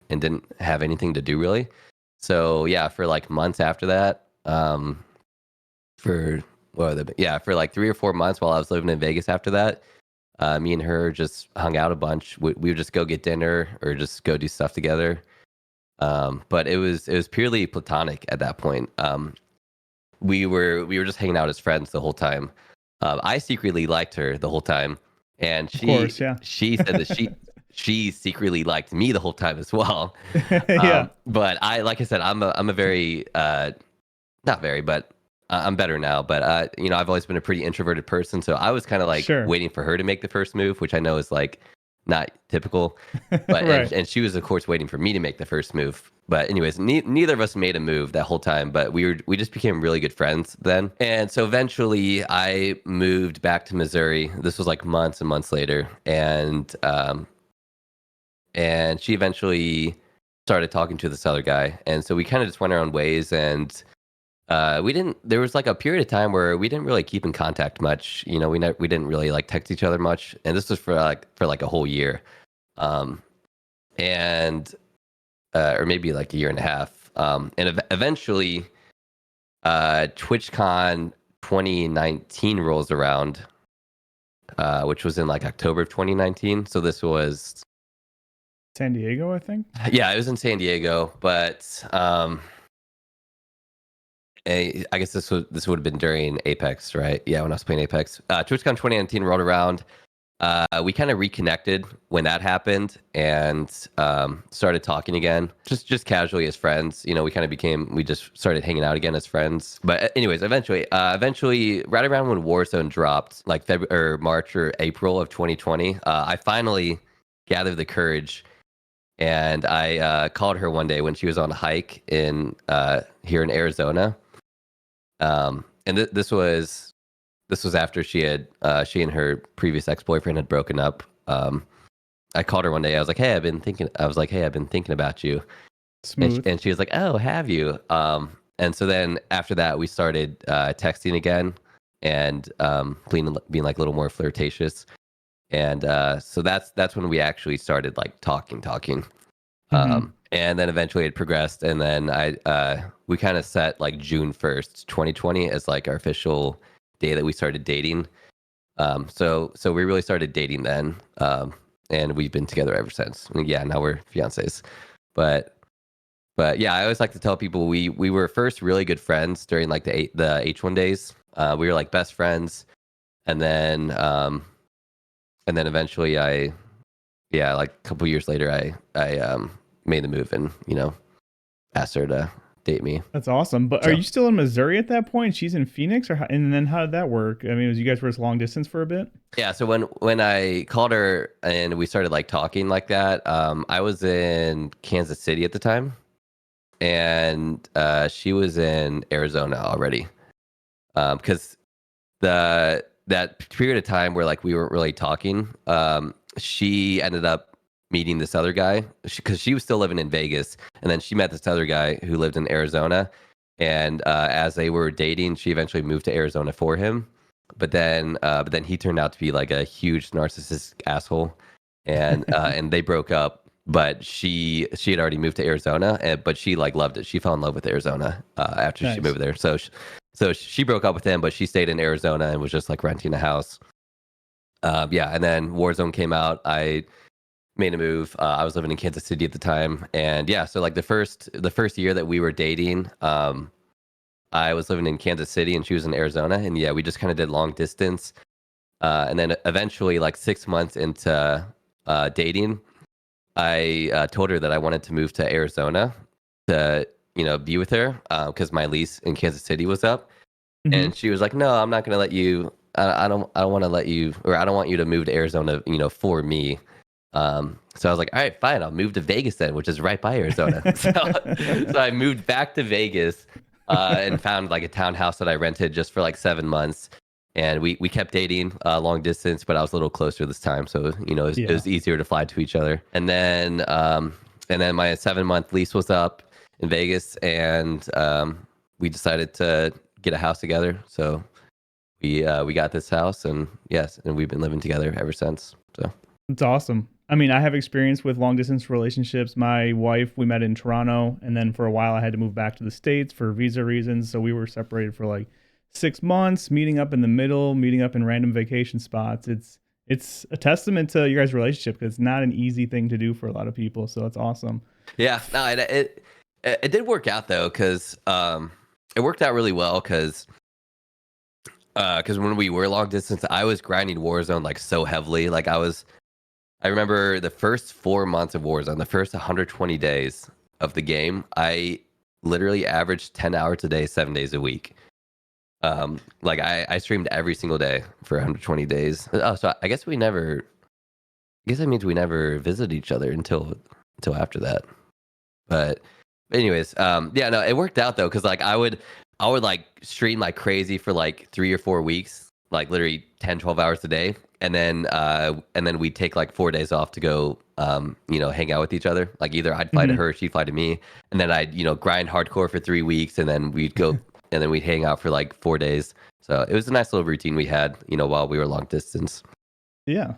S1: and didn't have anything to do really. So yeah, for like months after that, for for like 3 or 4 months while I was living in Vegas after that, me and her just hung out a bunch. We would just go get dinner or just go do stuff together. But it was purely platonic at that point. We were just hanging out as friends the whole time. I secretly liked her the whole time, and
S2: Of
S1: she
S2: course, yeah.
S1: she said that she secretly liked me the whole time as well.
S2: Yeah.
S1: But like I said, I'm a very not very, but I'm better now. But I've always been a pretty introverted person, so I was kind of like
S2: Sure.
S1: waiting for her to make the first move, which I know is like not typical. But and
S2: Right.
S1: and she was of course waiting for me to make the first move. But anyways, neither of us made a move that whole time. But we just became really good friends then. And so eventually, I moved back to Missouri. This was like months and months later, and she eventually started talking to this other guy, and so we kind of just went our own ways, and we didn't. There was like a period of time where we didn't really keep in contact much. We didn't really like text each other much, and this was for like a whole year, um, and or maybe like a year and a half, and eventually, TwitchCon 2019 rolls around, which was in like October of 2019. So this was
S2: San Diego, I think.
S1: Yeah, it was in San Diego, but I guess this would have been during Apex, right? Yeah, when I was playing Apex. TwitchCon 2019 rolled around. We kind of reconnected when that happened and started talking again, just casually as friends. You know, we just started hanging out again as friends. But anyways, eventually, right around when Warzone dropped, like February or March or April of 2020, I finally gathered the courage and I called her one day when she was on a hike in here in Arizona. And this was after she and her previous ex-boyfriend had broken up. I called her one day. I was like, "Hey, I've been thinking." I was like, "Hey, I've been thinking about you,"
S2: Smooth.
S1: and she was like, "Oh, have you?" And so then after that, we started texting again and being like a little more flirtatious. And so that's when we actually started like talking.
S2: Hmm.
S1: And then eventually it progressed, and then we kind of set like June 1st, 2020, as like our official day that we started dating. So we really started dating then, and we've been together ever since. And yeah, now we're fiancés. But but yeah, I always like to tell people we were first really good friends during like the H1 days. We were like best friends, and then eventually like a couple years later I made the move and asked her to date me.
S2: That's awesome. But are
S1: So
S2: you still in Missouri at that point? She's in Phoenix, and then how did that work? I mean, was you guys were just long distance for a bit?
S1: yeah, so when I called her and we started like talking like that, I was in Kansas City at the time, and she was in Arizona already. Because that period of time where like we weren't really talking, she ended up meeting this other guy because she was still living in Vegas, and then she met this other guy who lived in Arizona, and as they were dating, she eventually moved to Arizona for him. But then he turned out to be like a huge narcissistic asshole, and they broke up. But she had already moved to Arizona, but she like loved it. She fell in love with Arizona after she
S2: Nice.
S1: moved there. So she broke up with him, but she stayed in Arizona and was just like renting a house. Yeah, and then Warzone came out. I made a move. I was living in Kansas City at the time, and yeah, so like the first year that we were dating, I was living in Kansas City and she was in Arizona, and yeah, we just kind of did long distance. And then eventually, like 6 months into dating, I told her that I wanted to move to Arizona to be with her because my lease in Kansas City was up.
S2: Hmm.
S1: And she was like, "No, I'm not gonna let you. I don't want to let you, or I don't want you to move to Arizona, for me." So I was like, "All right, fine. I'll move to Vegas then, which is right by Arizona." So I moved back to Vegas and found like a townhouse that I rented just for like 7 months. And we kept dating long distance, but I was a little closer this time, so it
S2: Yeah.
S1: was easier to fly to each other. And then my 7 month lease was up in Vegas, and we decided to get a house together. So we got this house, and yes, and we've been living together ever since. So
S2: It's awesome. I mean, I have experience with long distance relationships. My wife, we met in Toronto, and then for a while I had to move back to the States for visa reasons. So we were separated for like 6 months, meeting up in the middle, meeting up in random vacation spots. It's a testament to your guys' relationship because it's not an easy thing to do for a lot of people. So it's awesome.
S1: yeah, no, it did work out though, because it worked out really well because when we were long distance, I was grinding Warzone like so heavily. Like I remember the first 4 months of Warzone, the first 120 days of the game, I literally averaged 10 hours a day, 7 days a week. Like I streamed every single day for 120 days. Oh, so I guess that means we never visited each other until after that. But anyways, yeah, no, it worked out though, because like I would like stream like crazy for like 3 or 4 weeks, like literally 10, 12 hours a day. And then we'd take like 4 days off to go hang out with each other. Like either I'd fly to
S2: Hmm.
S1: her, she'd fly to me, and then I'd, grind hardcore for 3 weeks, and then we'd go and then we'd hang out for like 4 days. So it was a nice little routine we had, while we were long distance.
S2: Yeah.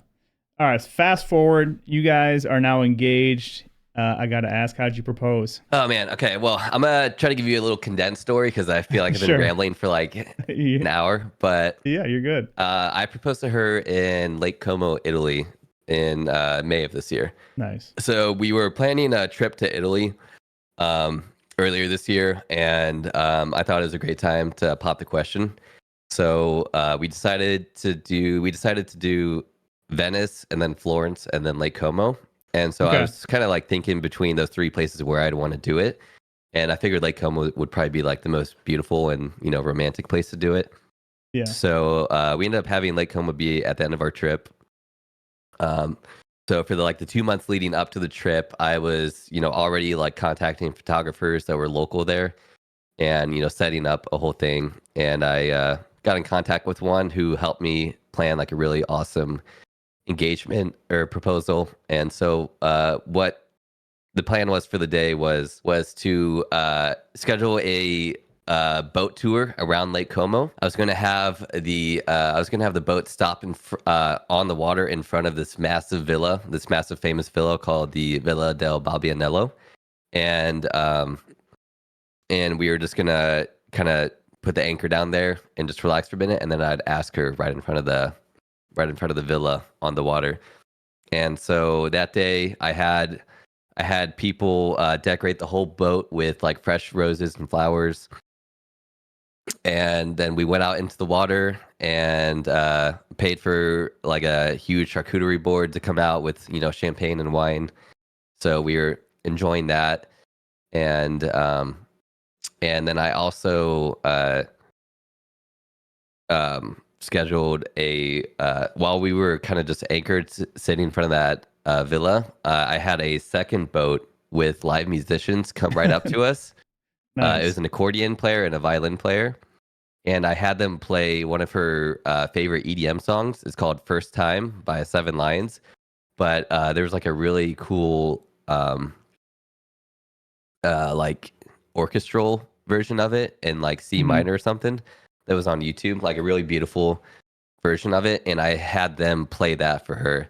S2: All right. Fast forward. You guys are now engaged. I got to ask, how'd you propose?
S1: Oh man, okay. Well, I'm gonna try to give you a little condensed story because I feel like I've been
S2: Sure.
S1: rambling for like
S2: Yeah,
S1: an hour. But
S2: you're good.
S1: I proposed to her in Lake Como, Italy, in May of this year.
S2: Nice.
S1: So we were planning a trip to Italy earlier this year, and I thought it was a great time to pop the question. So we decided to do Venice and then Florence and then Lake Como. And so I
S2: Okay.
S1: was kind of like thinking between those three places where I'd want to do it. And I figured Lake Como would probably be like the most beautiful and, romantic place to do it.
S2: Yeah.
S1: So we ended up having Lake Como be at the end of our trip. So for the 2 months leading up to the trip, I was, already like contacting photographers that were local there and, setting up a whole thing. And I got in contact with one who helped me plan like a really awesome engagement or proposal. And so what the plan was for the day was to schedule a boat tour around Lake Como. I was going to have the boat stop on the water in front of this massive famous villa called the Villa del Balbianello, and we were just gonna kind of put the anchor down there and just relax for a minute, and then I'd ask her right in front of the villa on the water. And so that day I had people decorate the whole boat with like fresh roses and flowers. And then we went out into the water and paid for like a huge charcuterie board to come out with, champagne and wine. So we were enjoying that. And then I also scheduled while we were kind of just anchored sitting in front of that villa, I had a second boat with live musicians come right up to us.
S2: Nice.
S1: It was an accordion player and a violin player. And I had them play one of her favorite EDM songs. It's called First Time by Seven Lions. But there was like a really cool like orchestral version of it in like C minor or something that was on YouTube, like a really beautiful version of it. And I had them play that for her.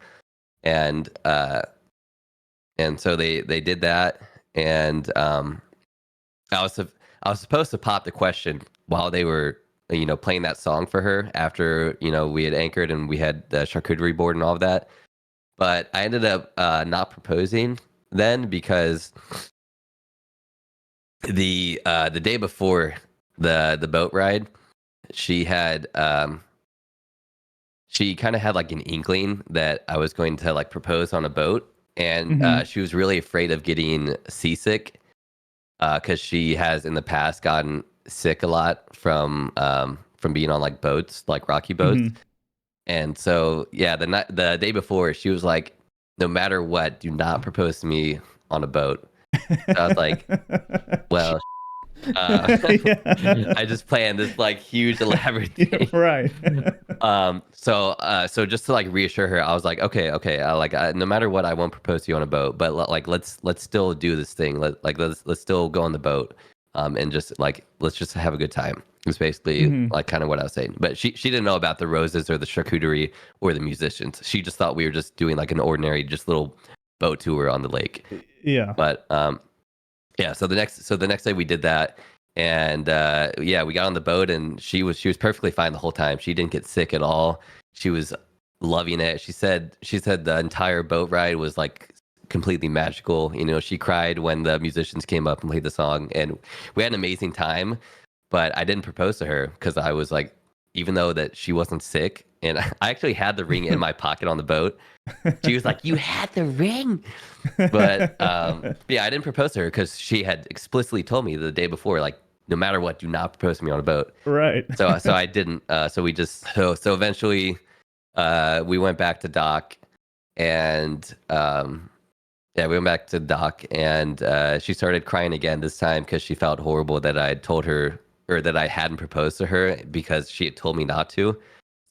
S1: And so they did that. And I was supposed to pop the question while they were, playing that song for her after, we had anchored and we had the charcuterie board and all of that. But I ended up not proposing then because the day before the boat ride, she had she kind of had like an inkling that I was going to like propose on a boat, and she was really afraid of getting seasick because she has in the past gotten sick a lot from being on like boats, like rocky boats. And so yeah, the day before, she was like, no matter what, do not propose to me on a boat. So I was like, well, I just planned this like huge elaborate thing.
S2: Right.
S1: So just to like reassure her, I was like, okay, no matter what, I won't propose to you on a boat, but like let's still do this thing. Let's still go on the boat, and just like let's just have a good time. It's basically like kind of what I was saying. But she didn't know about the roses or the charcuterie or the musicians. She just thought we were just doing like an ordinary just little boat tour on the lake.
S2: Yeah.
S1: But yeah, so the next day we did that, and yeah, we got on the boat, and she was perfectly fine the whole time. She didn't get sick at all. She was loving it. She said the entire boat ride was like completely magical. She cried when the musicians came up and played the song, and we had an amazing time. But I didn't propose to her because I was like, even though that she wasn't sick, and I actually had the ring in my pocket on the boat. She was like, "You had the ring," but yeah, I didn't propose to her because she had explicitly told me the day before, like, no matter what, do not propose to me on a boat.
S2: Right.
S1: So I didn't. So we just so eventually we went back to dock, and yeah, we went back to dock, and she started crying again this time because she felt horrible that I had told her, or that I hadn't proposed to her because she had told me not to.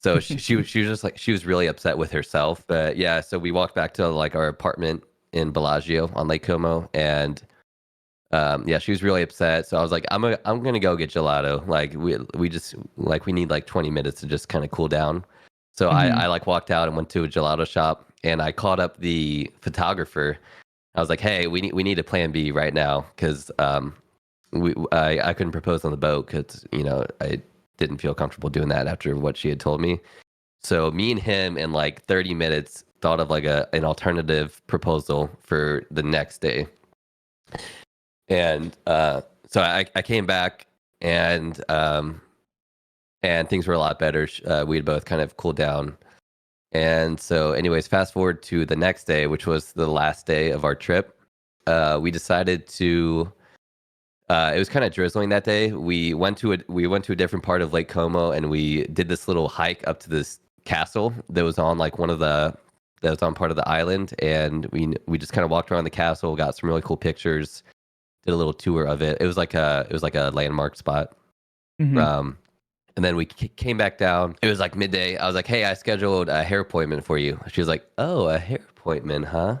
S1: So she was just like, she was really upset with herself. But yeah, so we walked back to like our apartment in Bellagio on Lake Como, and yeah, she was really upset. So I was like, I'm gonna go get gelato. Like we just like we need like 20 minutes to just kind of cool down. So I like walked out and went to a gelato shop, and I called up the photographer. I was like, hey, we need a plan B right now because I couldn't propose on the boat because I didn't feel comfortable doing that after what she had told me. So me and him in like 30 minutes thought of like an alternative proposal for the next day. And so I came back and things were a lot better. We had both kind of cooled down. And so anyways, fast forward to the next day, which was the last day of our trip. We decided to it was kind of drizzling that day. We went to a different part of Lake Como, and we did this little hike up to this castle that was on like that was on part of the island, and we just kind of walked around the castle, got some really cool pictures, did a little tour of it. It was like a landmark spot.
S2: Mm-hmm.
S1: And then we came back down. It was like midday. I was like, "Hey, I scheduled a hair appointment for you." She was like, "Oh, a hair appointment, huh?"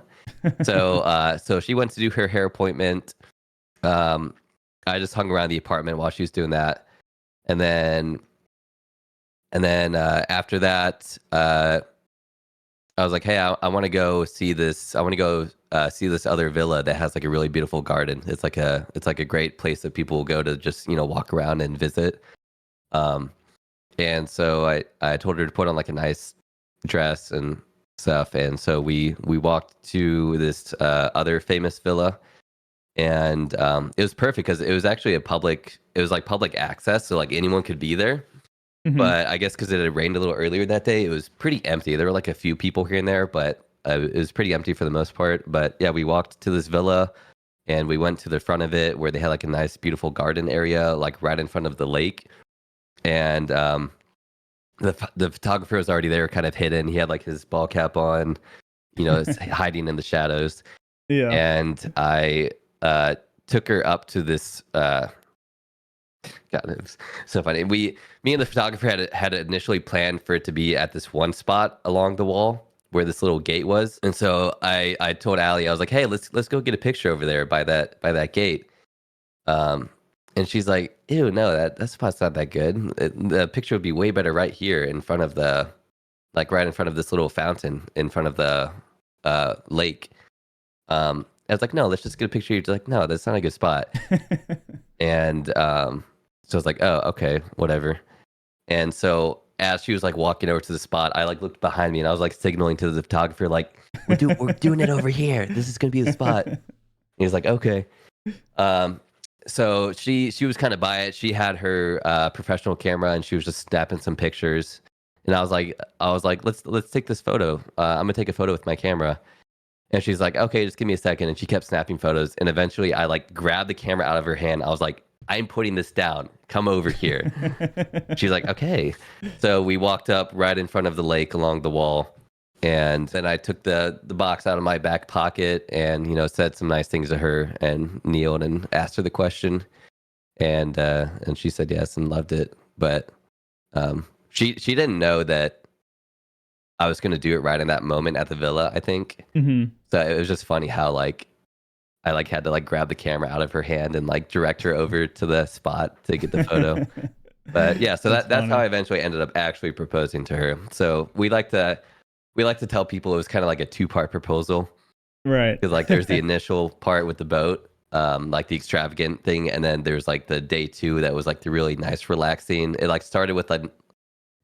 S1: So she went to do her hair appointment. I just hung around the apartment while she was doing that, and then after that, I was like, "Hey, I want to go see this. I want to go see this other villa that has like a really beautiful garden. It's like a great place that people will go to just walk around and visit." And so I told her to put on like a nice dress and stuff, and so we walked to this other famous villa. And it was perfect because it was actually it was like public access, so like anyone could be there.
S2: Mm-hmm.
S1: But I guess because it had rained a little earlier that day, it was pretty empty. There were like a few people here and there, but it was pretty empty for the most part. But yeah, we walked to this villa and we went to the front of it where they had like a nice, beautiful garden area, like right in front of the lake. And the photographer was already there, kind of hidden. He had like his ball cap on, hiding in the shadows.
S2: Yeah.
S1: And I took her up to this. God, it was so funny. Me and the photographer had initially planned for it to be at this one spot along the wall where this little gate was. And so I told Allie, I was like, "Hey, let's go get a picture over there by that gate." And she's like, "Ew, no, that spot's not that good. The picture would be way better right here in front of right in front of this little fountain in front of the lake." I was like, "No, let's just get a picture." She's like, "No, that's not a good spot." And so I was like, "Oh, okay, whatever." And so as she was like walking over to the spot, I like looked behind me and I was like signaling to the photographer, like, we're doing it over here. This is gonna be the spot." And he was like, "Okay." So she was kind of by it. She had her professional camera and she was just snapping some pictures. And I was like, let's take this photo. I'm gonna take a photo with my camera. And she's like, "Okay, just give me a second." And she kept snapping photos. And eventually I like grabbed the camera out of her hand. I was like, "I'm putting this down. Come over here." She's like, "Okay." So we walked up right in front of the lake along the wall. And then I took the box out of my back pocket and, said some nice things to her and kneeled and asked her the question. And she said yes and loved it. But she didn't know that I was going to do it right in that moment at the villa, I think.
S2: Mm-hmm.
S1: So it was just funny how like I like had to like grab the camera out of her hand and like direct her over to the spot to get the photo. But yeah, so that's how I eventually ended up actually proposing to her. So we like to tell people it was kind of like a two-part proposal.
S2: Right.
S1: Because like there's the initial part with the boat, like the extravagant thing, and then there's like the day two that was like the really nice, relaxing. It like started with like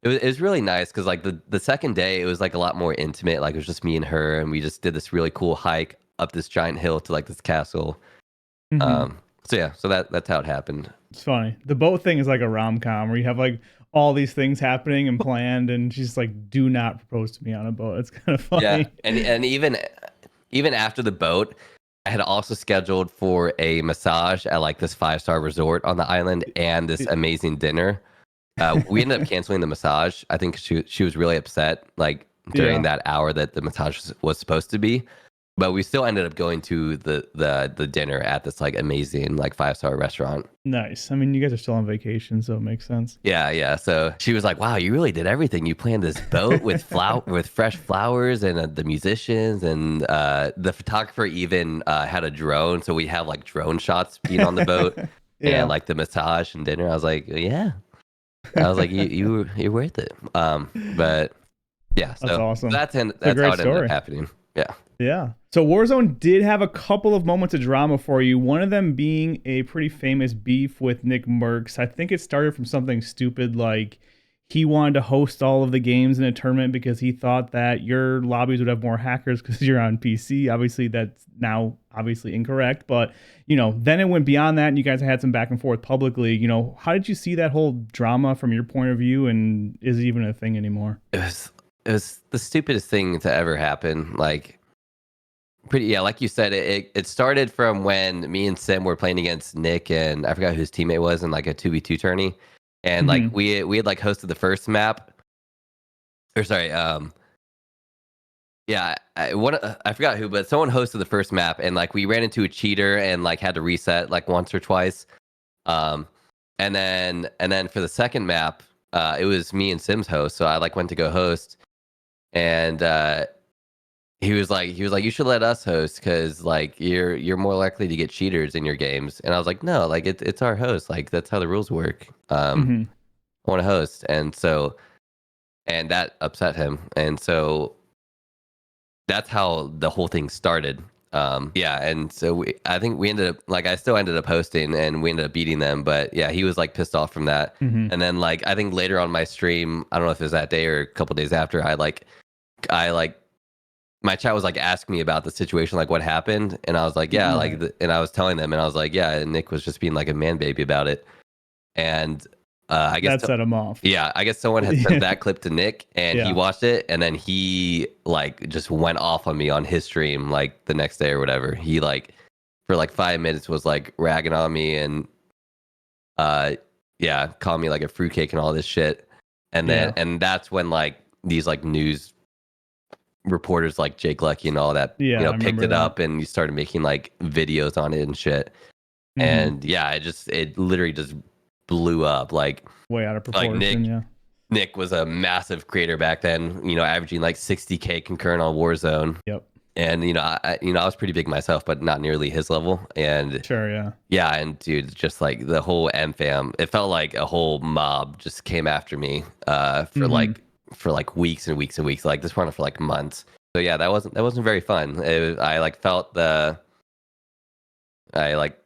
S1: it was really nice because like the second day it was like a lot more intimate. Like it was just me and her, and we just did this really cool hike up this giant hill to like this castle.
S2: Mm-hmm.
S1: So yeah, so that's how it happened.
S2: It's funny. The boat thing is like a rom-com where you have like all these things happening and planned, and she's like, "Do not propose to me on a boat." It's kind of funny.
S1: Yeah, and even after the boat, I had also scheduled for a massage at like this 5-star resort on the island and this amazing dinner. We ended up canceling the massage. I think she was really upset like during that hour that the massage was supposed to be. But we still ended up going to the dinner at this like amazing like 5-star restaurant.
S2: Nice. I mean, you guys are still on vacation, so it makes sense.
S1: Yeah. So she was like, "Wow, you really did everything. You planned this boat with with fresh flowers and the musicians and the photographer even had a drone, so we have like drone shots being on the boat
S2: Yeah.
S1: and like the massage and dinner." I was like, "Yeah." I was like, you're worth it." But yeah, so
S2: That's awesome.
S1: that's
S2: It's a
S1: how
S2: great
S1: it ended
S2: story.
S1: up happening. Yeah.
S2: Yeah. So Warzone did have a couple of moments of drama for you. One of them being a pretty famous beef with Nick Merckx. I think it started from something stupid like he wanted to host all of the games in a tournament because he thought that your lobbies would have more hackers because you're on PC. Obviously, that's now obviously incorrect, but then it went beyond that, and you guys had some back and forth publicly. How did you see that whole drama from your point of view, and is it even a thing anymore?
S1: It was the stupidest thing to ever happen. Like, like you said, it started from when me and Sim were playing against Nick, and I forgot who his teammate was in like a 2v2 tourney. And like
S2: Mhm.
S1: we had like hosted the first map, or sorry, yeah, I forgot who, but someone hosted the first map, and like we ran into a cheater and like had to reset like once or twice. Um, and then for the second map, it was me and Sim's host, so I like went to go host, and he was like, you should let us host because like you're more likely to get cheaters in your games. And I was like, no, like it's our host, like that's how the rules work.
S2: Mhm.
S1: I want to host, and that upset him, and so that's how the whole thing started. Yeah, and so I think we ended up like I still ended up hosting, and we ended up beating them. But yeah, he was like pissed off from that.
S2: Mhm.
S1: And then like I think later on my stream, I don't know if it was that day or a couple days after, I like my chat was like asking me about the situation, like what happened, and I was like, yeah, like,
S2: Right.
S1: and I was telling them, and I was like, yeah, and Nick was just being like a man baby about it, and I guess
S2: That set him off.
S1: yeah, I guess someone had sent that clip to Nick, and he
S2: Yeah.
S1: watched it, and then he like just went off on me on his stream like the next day or whatever. He like for like 5 minutes was like ragging on me and uh yeah, calling me like a fruitcake and all this shit.
S2: Yeah.
S1: And that's when like these like news reporters like Jake Lucky and all that,
S2: Yeah, I
S1: picked
S2: remember
S1: it
S2: that.
S1: up and you started making like videos on it and shit.
S2: Mhm.
S1: And yeah, it literally just blew up.
S2: Way out of
S1: Like
S2: proportion, yeah.
S1: Nick was a massive creator back then, averaging like 60K concurrent on Warzone.
S2: Yep.
S1: And I was pretty big myself, but not nearly his level. And
S2: Sure, yeah.
S1: yeah, and dude, just like the whole M fam, it felt like a whole mob just came after me
S2: Mhm.
S1: for like weeks and weeks and weeks. Like this went on for like months. So yeah, that wasn't very fun. I like felt the I like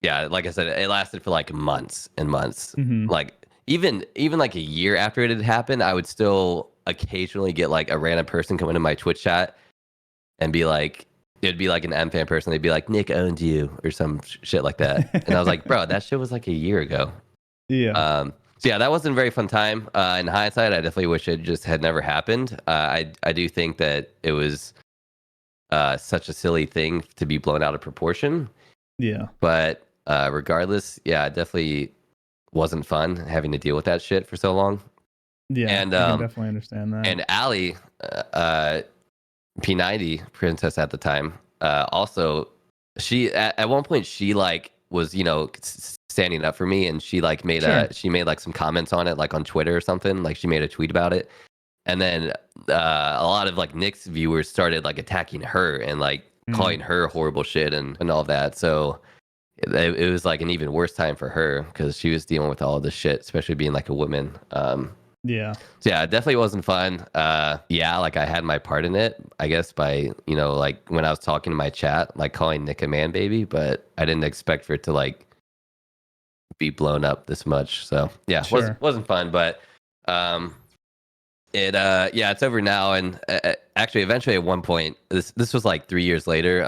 S1: yeah, like I said, it lasted for like months and months.
S2: Mhm.
S1: Like even like a year after it had happened, I would still occasionally get like a random person come into my Twitch chat and be like, it'd be like an M fan person. They'd be like, Nick owns you or some shit like that. And I was like, bro, that shit was like a year ago.
S2: Yeah.
S1: So yeah, that wasn't a very fun time. In hindsight, I definitely wish it just had never happened. I do think that it was such a silly thing to be blown out of proportion.
S2: Yeah.
S1: But regardless, yeah, it definitely wasn't fun having to deal with that shit for so long.
S2: Yeah,
S1: And
S2: I can definitely understand that.
S1: and Allie, P90 princess at the time, also she at one point she like was standing up for me, and she like
S2: Sure.
S1: she made like some comments on it like on Twitter or something, like she made a tweet about it, and then a lot of like Nick's viewers started like attacking her and like
S2: Mm.
S1: calling her horrible shit and all that. So it was like an even worse time for her because she was dealing with all this shit, especially being like a woman.
S2: Yeah.
S1: So yeah, it definitely wasn't fun. Yeah, like I had my part in it, I guess, by like when I was talking to my chat, like calling Nick a man baby, but I didn't expect for it to like be blown up this much. So yeah,
S2: Sure.
S1: wasn't fun, but um, yeah, it's over now. And actually, eventually, at one point, this was like 3 years later.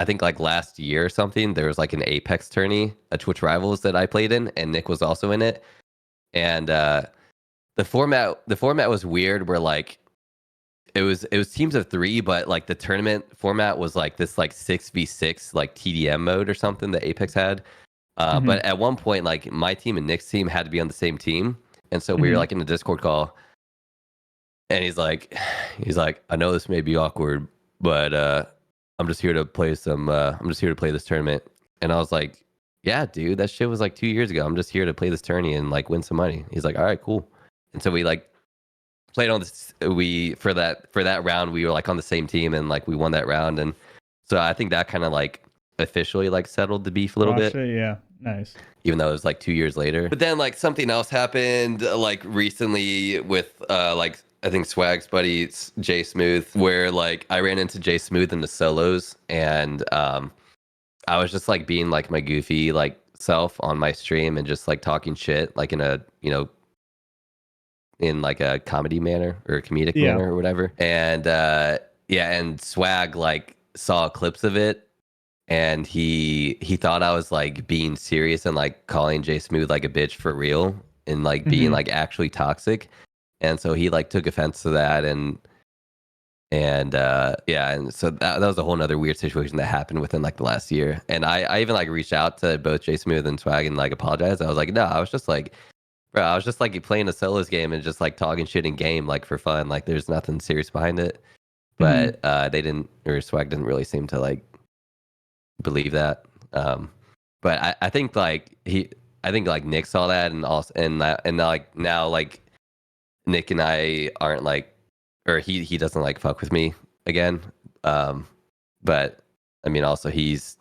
S1: I think like last year or something, there was like an Apex tourney, a Twitch Rivals that I played in, and Nick was also in it, and the format was weird where like it was teams of three, but like the tournament format was like this like 6v6 like TDM mode or something that Apex had. But
S2: Mhm.
S1: at one point, like my team and Nick's team had to be on the same team, and so we were
S2: Mhm.
S1: like in a Discord call, and he's like, I know this may be awkward, but I'm just here to play some. I'm just here to play this tournament, and I was like, yeah, dude, that shit was like 2 years ago. I'm just here to play this tourney and like win some money. He's like, all right, cool, and so we like played on this we for that round we were like on the same team and like we won that round, and so I think that kind of like officially like settled the beef a little
S2: Squash
S1: bit,
S2: it. Yeah. Nice.
S1: even though it was like 2 years later. But then like something else happened like recently with like I think Swag's buddy Jay Smooth, where like I ran into Jay Smooth in the solos, and I was just like being like my goofy like self on my stream and just like talking shit like in a in like a comedy manner or a comedic
S2: Yeah.
S1: manner or whatever. And yeah, and Swag like saw clips of it, and he thought I was like being serious and like calling Jay Smooth like a bitch for real and like being like actually toxic. And so he like took offense to that, and yeah, and so that was a whole nother weird situation that happened within like the last year. And I even like reached out to both Jay Smooth and Swag and like apologized. I was like, no, I was just like, bro, I was just like playing a solos game and just like talking shit in game like for fun. Like there's nothing serious behind it. But they didn't, or Swag didn't really seem to like believe that. But I think like I think like Nick saw that, and also and like now like Nick and I aren't like, or he doesn't like fuck with me again. But I mean, also he's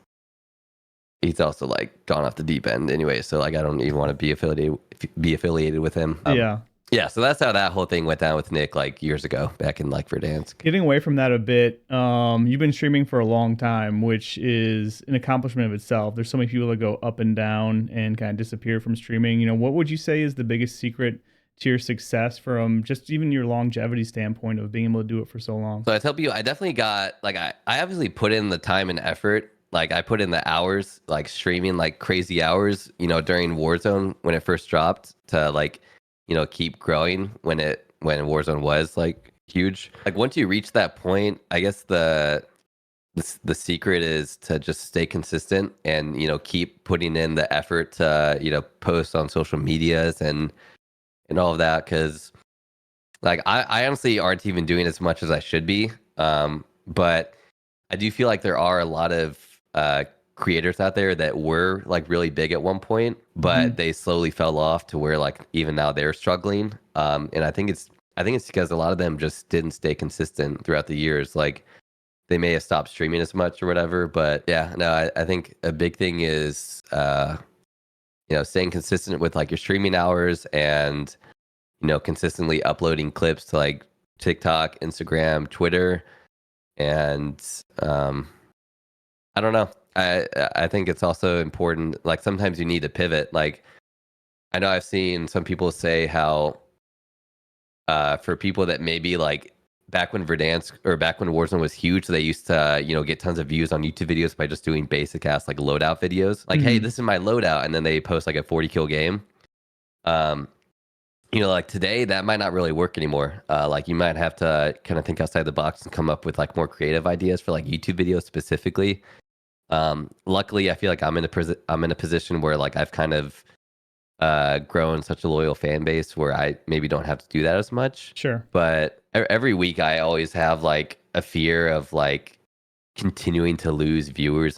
S1: also like gone off the deep end anyway. So like I don't even want to be affiliated with him.
S2: Yeah.
S1: Yeah. So that's how that whole thing went down with Nick like years ago back in like Verdansk.
S2: Getting away from that a bit, you've been streaming for a long time, which is an accomplishment of itself. There's so many people that go up and down and kind of disappear from streaming. You know, what would you say is the biggest secret to your success from just even your longevity standpoint of being able to do it for so long?
S1: So I tell you, I definitely got like I obviously put in the time and effort. Like I put in the hours, like streaming like crazy hours, you know, during Warzone when it first dropped to like, you know, keep growing when Warzone was like huge. Like once you reach that point, I guess the secret is to just stay consistent and, you know, keep putting in the effort to, you know, post on social medias and all of that. Cause like I honestly aren't even doing as much as I should be. But I do feel like there are a lot of creators out there that were like really big at one point, but they slowly fell off to where like even now they're struggling. And I think it's because a lot of them just didn't stay consistent throughout the years. Like they may have stopped streaming as much or whatever. But yeah, no, I think a big thing is you know, staying consistent with like your streaming hours and, you know, consistently uploading clips to like TikTok, Instagram, Twitter, and I don't know. I think it's also important. Like sometimes you need to pivot. Like I know I've seen some people say how for people that maybe like back when Verdansk or back when Warzone was huge, they used to, you know, get tons of views on YouTube videos by just doing basic ass like loadout videos. Like, hey, this is my loadout, and then they post like a 40 kill game. You know, like today that might not really work anymore. Like you might have to kind of think outside the box and come up with like more creative ideas for like YouTube videos specifically. Luckily, I feel like I'm in a position where like I've kind of grown such a loyal fan base where I maybe don't have to do that as much.
S2: Sure.
S1: But every week I always have like a fear of like continuing to lose viewers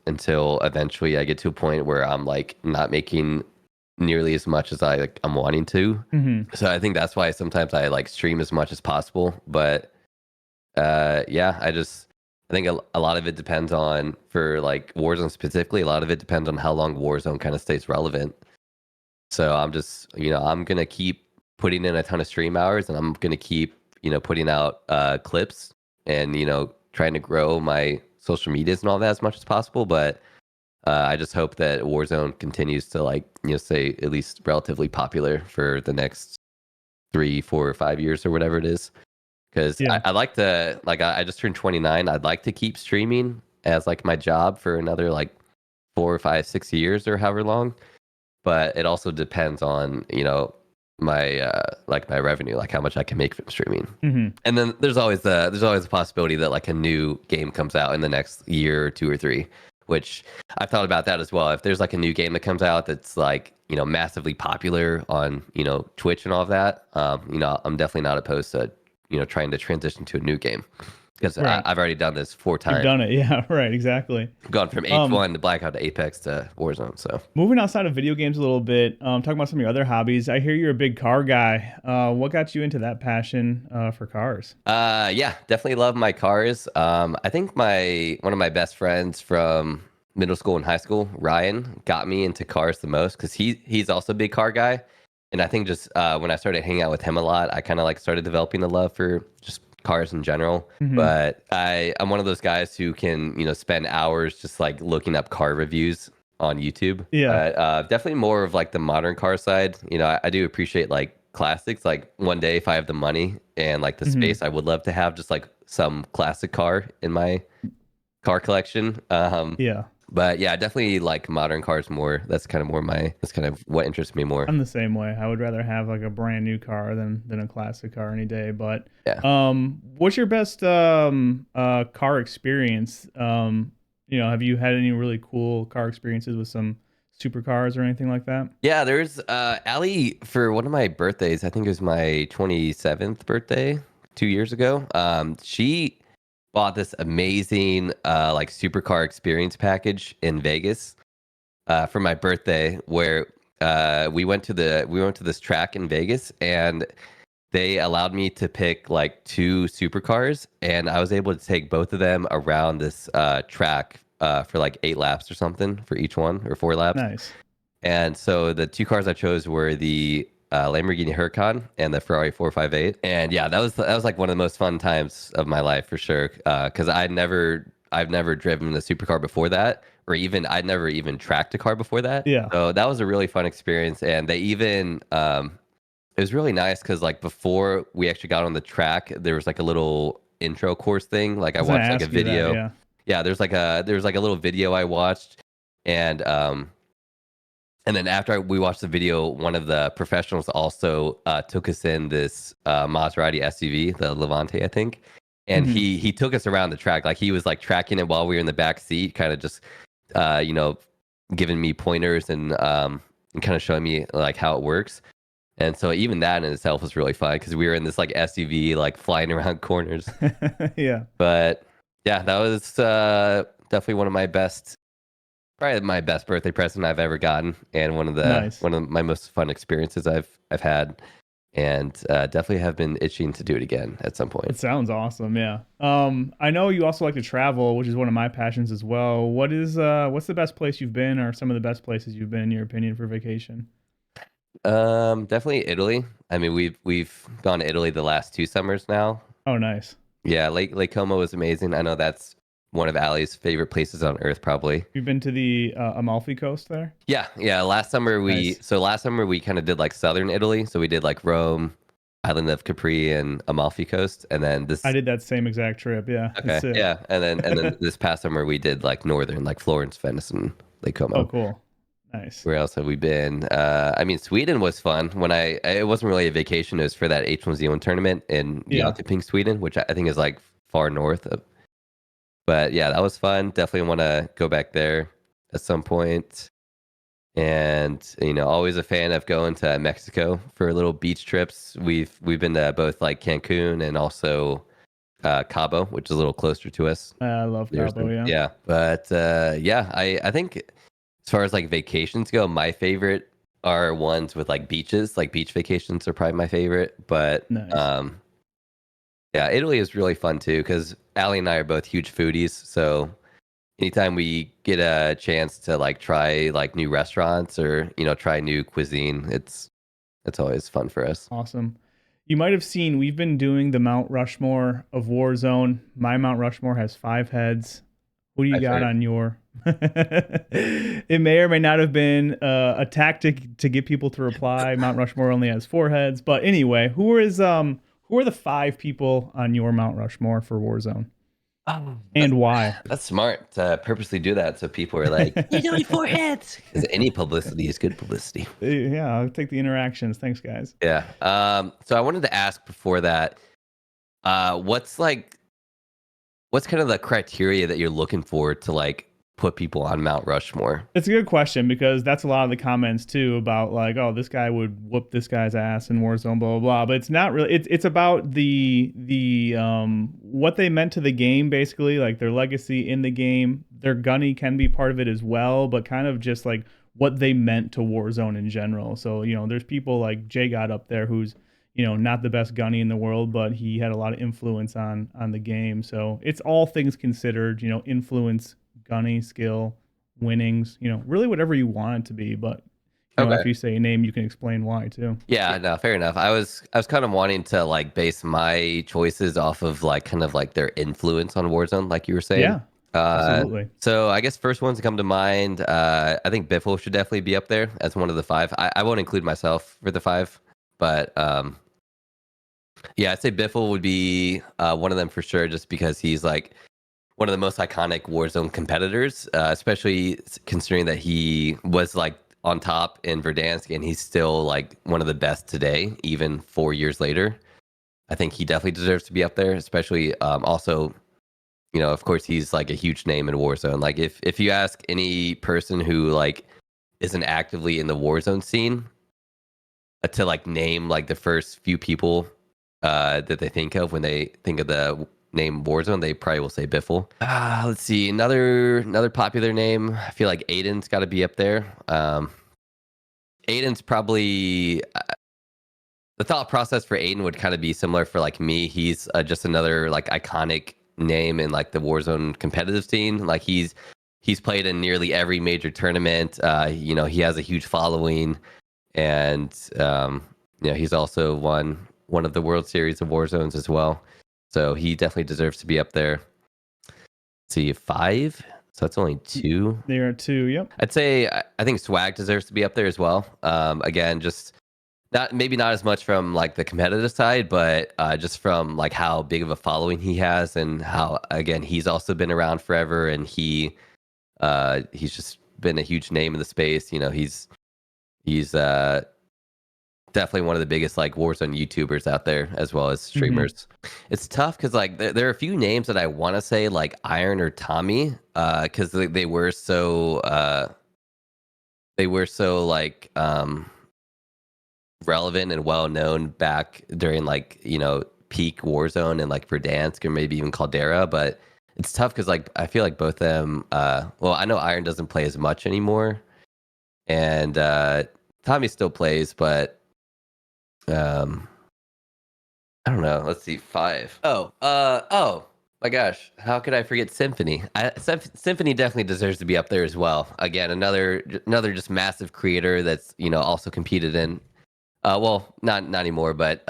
S1: until eventually I get to a point where I'm like not making nearly as much as I'm wanting to. So I think that's why sometimes I like stream as much as possible. But yeah, I think a lot of it depends on, for like Warzone specifically, a lot of it depends on how long Warzone kind of stays relevant. So I'm just, you know, I'm gonna keep putting in a ton of stream hours, and I'm gonna keep, you know, putting out clips and, you know, trying to grow my social medias and all that as much as possible. But I just hope that Warzone continues to like, you know, stay at least relatively popular for the next 3, 4, or 5 years or whatever it is. Because I like to, like, I just turned 29. I'd like to keep streaming as like my job for another like 4 or 5, 6 years or however long. But it also depends on, you know, my like my revenue, like how much I can make from streaming. And then there's always a possibility that like a new game comes out in the next year or 2 or 3, which I've thought about that as well. If there's like a new game that comes out that's like, you know, massively popular on, you know, Twitch and all of that, you know, I'm definitely not opposed to, you know, trying to transition to a new game, because I've already done this 4 times.
S2: You've done it, yeah, right, exactly.
S1: Gone from H1 to Blackout to Apex to Warzone. So
S2: moving outside of video games a little bit, talking about some of your other hobbies. I hear you're a big car guy. What got you into that passion for cars?
S1: Yeah, definitely love my cars. I think one of my best friends from middle school and high school, Ryan, got me into cars the most, because he's also a big car guy. And I think just when I started hanging out with him a lot, I kind of like started developing a love for just cars in general. But I'm one of those guys who can, you know, spend hours just like looking up car reviews on YouTube.
S2: Yeah.
S1: Definitely more of like the modern car side. You know, I do appreciate like classics. Like one day, if I have the money and like the
S2: Hmm.
S1: space, I would love to have just like some classic car in my car collection.
S2: Yeah.
S1: But yeah, definitely like modern cars more. That's kind of more my. That's kind of what interests me more.
S2: I'm the same way. I would rather have like a brand new car than a classic car any day. But
S1: Yeah.
S2: what's your best car experience? Have you had any really cool car experiences with some supercars or anything like that?
S1: Yeah, there's Ali for one of my birthdays. I think it was my 27th birthday 2 years ago. She bought this amazing like supercar experience package in Vegas for my birthday, where we went to this track in Vegas, and they allowed me to pick like two supercars, and I was able to take both of them around this track for like 8 laps or something for each one, or 4 laps.
S2: Nice.
S1: And so the two cars I chose were the Lamborghini Huracan and the Ferrari 458. And yeah, that was like one of the most fun times of my life for sure. Because I've never driven a supercar before that, or even I'd never even tracked a car before that.
S2: Yeah.
S1: So that was a really fun experience. And they even it was really nice because like before we actually got on the track, there was like a little intro course thing. Like I
S2: I was gonna
S1: watched like a
S2: ask you that.
S1: video.
S2: Yeah.
S1: Yeah, there's like a little video I watched, and and then after we watched the video, one of the professionals also took us in this Maserati SUV, the Levante, I think, and
S2: Hmm.
S1: he took us around the track. Like he was like tracking it while we were in the back seat, kind of just you know giving me pointers and kind of showing me like how it works. And so even that in itself was really fun because we were in this like SUV, like flying around corners.
S2: Yeah.
S1: But yeah, that was definitely one of my best, probably my best birthday present I've ever gotten, and
S2: Nice.
S1: one of my most fun experiences I've had, and definitely have been itching to do it again at some
S2: It
S1: point.
S2: sounds awesome. Yeah. I know you also like to travel, which is one of my passions as well. What's the best place you've been, or some of the best places you've been in your opinion for vacation?
S1: Definitely Italy. I mean, we've gone to Italy the last 2 summers now.
S2: Oh, nice.
S1: Yeah, Lake Como was amazing. I know that's one of Allie's favorite places on earth, probably.
S2: You've been to the Amalfi Coast there?
S1: Yeah, yeah.
S2: Nice.
S1: Last summer we kind of did like southern Italy, so we did like Rome, island of Capri, and Amalfi Coast, and then
S2: I
S1: this.
S2: did that same exact trip. Yeah, it's
S1: Okay,
S2: sick.
S1: yeah, and then this past summer we did like northern, like Florence, Venice, and Lake
S2: Oh,
S1: Como.
S2: cool. Nice.
S1: Where else have we been? I mean, Sweden was fun. It wasn't really a vacation. It was for that H1Z1 tournament in
S2: Yeah.
S1: Jönköping, Sweden, which I think is like far north of. But yeah, that was fun. Definitely want to go back there at some point. And always a fan of going to Mexico for little beach trips. We've been to both like Cancun and also Cabo, which is a little closer to us.
S2: I love
S1: There's
S2: Cabo. Yeah.
S1: yeah, but yeah, I think as far as like vacations go, my favorite are ones with like beaches. Like beach vacations are probably my favorite. But
S2: Nice.
S1: yeah, Italy is really fun too because Allie and I are both huge foodies. So anytime we get a chance to like try like new restaurants or try new cuisine, it's always fun for us.
S2: Awesome. You might have seen we've been doing the Mount Rushmore of Warzone. My Mount Rushmore has 5 heads. Who do you
S1: I've
S2: got
S1: heard.
S2: on your? It may or may not have been a tactic to get people to reply. Mount Rushmore only has 4 heads, but anyway, who are the 5 people on your Mount Rushmore for Warzone,
S1: Oh,
S2: and why?
S1: that's smart to purposely do that so people are like, "There's only 4 heads." Because any publicity is good publicity.
S2: Yeah, I'll take the interactions. Thanks, guys.
S1: Yeah. So I wanted to ask before that, what's kind of the criteria that you're looking for to like put people on Mount Rushmore?
S2: It's a good question because that's a lot of the comments too about like, oh, this guy would whoop this guy's ass in Warzone, blah blah blah. But it's not really. It's about the what they meant to the game, basically, like their legacy in the game. Their gunny can be part of it as well, but kind of just like what they meant to Warzone in general. So there's people like Jay got up there who's not the best gunny in the world, but he had a lot of influence on the game. So it's all things considered, influence, gunny, skill, winnings, really whatever you want it to be. But
S1: Okay.
S2: after you say a name, you can explain why too.
S1: Yeah, no, fair enough. I was kind of wanting to like base my choices off of like kind of like their influence on Warzone, like you were saying.
S2: Yeah, absolutely.
S1: So I guess first ones to come to mind, I think Biffle should definitely be up there as one of the 5. I won't include myself for the 5, But yeah, I'd say Biffle would be one of them for sure, just because he's like one of the most iconic Warzone competitors, especially considering that he was like on top in Verdansk and he's still like one of the best today, even 4 years later. I think he definitely deserves to be up there, especially also, you know, of course, he's like a huge name in Warzone. Like if you ask any person who like isn't actively in the Warzone scene to like name like the first few people that they think of when they think of the name Warzone, they probably will say Biffle. Let's see, another popular name. I feel like Aiden's got to be up there. Aiden's probably the thought process for Aiden would kind of be similar for like me. He's just another like iconic name in like the Warzone competitive scene. Like he's played in nearly every major tournament. You know, he has a huge following, and you know, he's also won one of the World Series of Warzones as well. So he definitely deserves to be up there. Let's see, 5. So that's only 2.
S2: There are 2. Yep.
S1: I'd say I think Swag deserves to be up there as well. Again, just not as much from like the competitive side, but just from like how big of a following he has, and how again he's also been around forever, and he's just been a huge name in the space. You know, he's definitely one of the biggest like Warzone YouTubers out there, as well as streamers. It's tough because like there are a few names that I want to say like Iron or Tommy, because they were so like relevant and well known back during like, you know, peak Warzone and like Verdansk or maybe even Caldera. But it's tough because like I feel like both of them. Well, I know Iron doesn't play as much anymore, and Tommy still plays, but I don't know. Let's see, 5. Oh my gosh, how could I forget Symphony? Symphony definitely deserves to be up there as well. Again, another just massive creator that's, you know, also competed in. Well, not anymore, but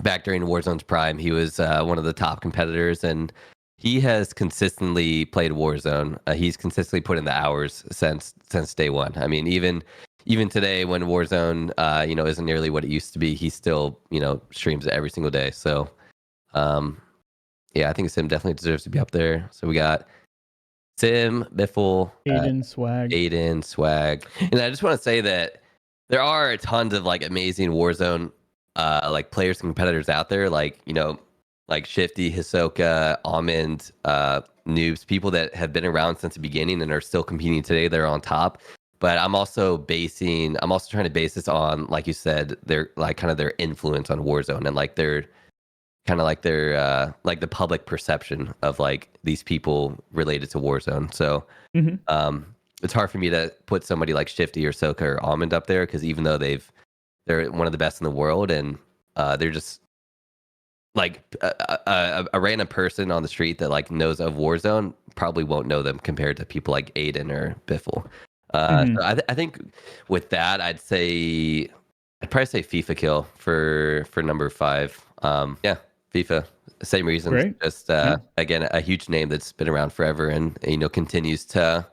S1: back during Warzone's prime, he was one of the top competitors, and he has consistently played Warzone. He's consistently put in the hours since day one. I mean, even today when Warzone, you know, isn't nearly what it used to be, he still, you know, streams it every single day. So, yeah, I think Sim definitely deserves to be up there. So we got Sim, Biffle,
S2: Aiden,
S1: Swag, and I just want to say that there are tons of like amazing Warzone like players and competitors out there, like, you know, like Shifty, Hisoka, Almond, Noobs, people that have been around since the beginning and are still competing today. They're on top. But I'm also trying to base this on, like you said, their like kind of their influence on Warzone, and like their kind of like their like the public perception of like these people related to Warzone. So it's hard for me to put somebody like Shifty or Soka or Almond up there, because even though they're one of the best in the world, and they're just like a random person on the street that like knows of Warzone probably won't know them compared to people like Aiden or Biffle. So I think with that, I'd probably say FIFA kill for number 5. Yeah, FIFA. Same reasons.
S2: Great.
S1: Just again, a huge name that's been around forever, and, you know, continues to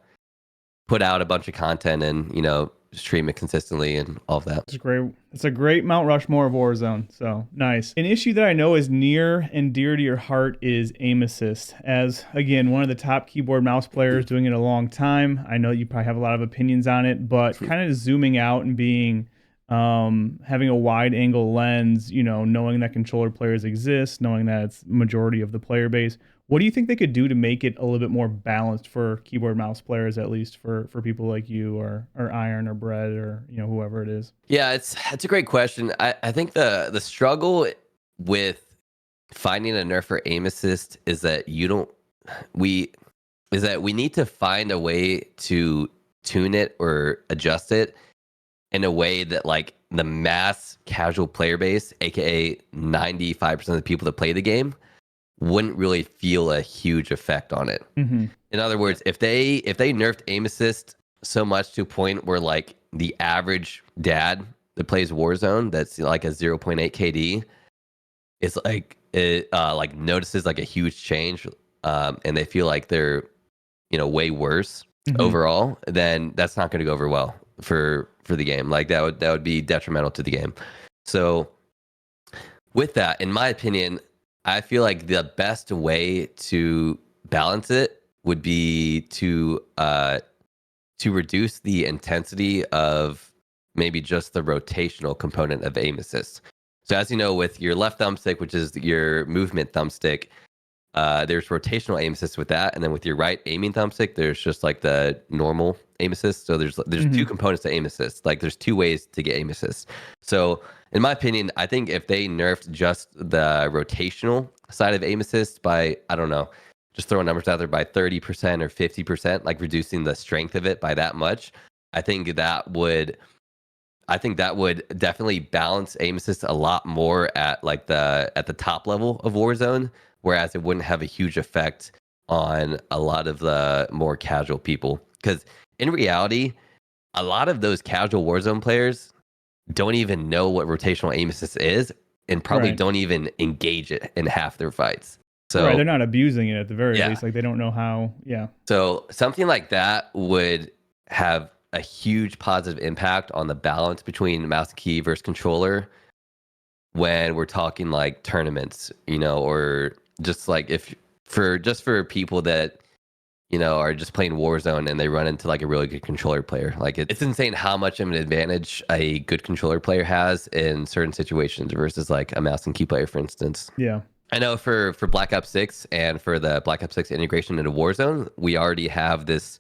S1: put out a bunch of content, and, you know, stream it consistently and all of that.
S2: It's great. It's a great Mount Rushmore of Warzone. So nice. An issue that I know is near and dear to your heart is aim assist. As again, one of the top keyboard mouse players doing it a long time, I know you probably have a lot of opinions on it, but kind of zooming out and being having a wide angle lens, you know, knowing that controller players exist, knowing that it's majority of the player base. What do you think they could do to make it a little bit more balanced for keyboard mouse players, at least for people like you or Iron or Brett or, you know, whoever it is?
S1: Yeah, it's a great question. I think the struggle with finding a nerf for aim assist is that we need to find a way to tune it or adjust it in a way that like the mass casual player base, aka 95% of the people that play the game, wouldn't really feel a huge effect on it. In other words, if they nerfed aim assist so much to a point where like the average dad that plays Warzone that's like a 0.8 KD is like it like notices like a huge change, and they feel like they're, you know, way worse overall, then that's not going to go over well for the game. Like that would be detrimental to the game. So with that, in my opinion, I feel like the best way to balance it would be to reduce the intensity of maybe just the rotational component of aim assist. So as you know, with your left thumbstick, which is your movement thumbstick, there's rotational aim assist with that, and then with your right aiming thumbstick, there's just like the normal aim assist. So there's two components to aim assist. Like there's two ways to get aim assist. So in my opinion, I think if they nerfed just the rotational side of aim assist by, I don't know, just throwing numbers out there, by 30% or 50%, like reducing the strength of it by that much, I think that would definitely balance aim assist a lot more at like at the top level of Warzone, whereas it wouldn't have a huge effect on a lot of the more casual people. Because in reality, a lot of those casual Warzone players don't even know what rotational aim assist is, and probably don't even engage it in half their fights. So
S2: they're not abusing it at the very least. Like they don't know how. Yeah.
S1: So something like that would have a huge positive impact on the balance between mouse and key versus controller when we're talking like tournaments, or just like for people that are just playing Warzone and they run into like a really good controller player. Like it's insane how much of an advantage a good controller player has in certain situations versus like a mouse and key player, for instance.
S2: Yeah.
S1: I know for Black Ops 6 and for the Black Ops 6 integration into Warzone, we already have this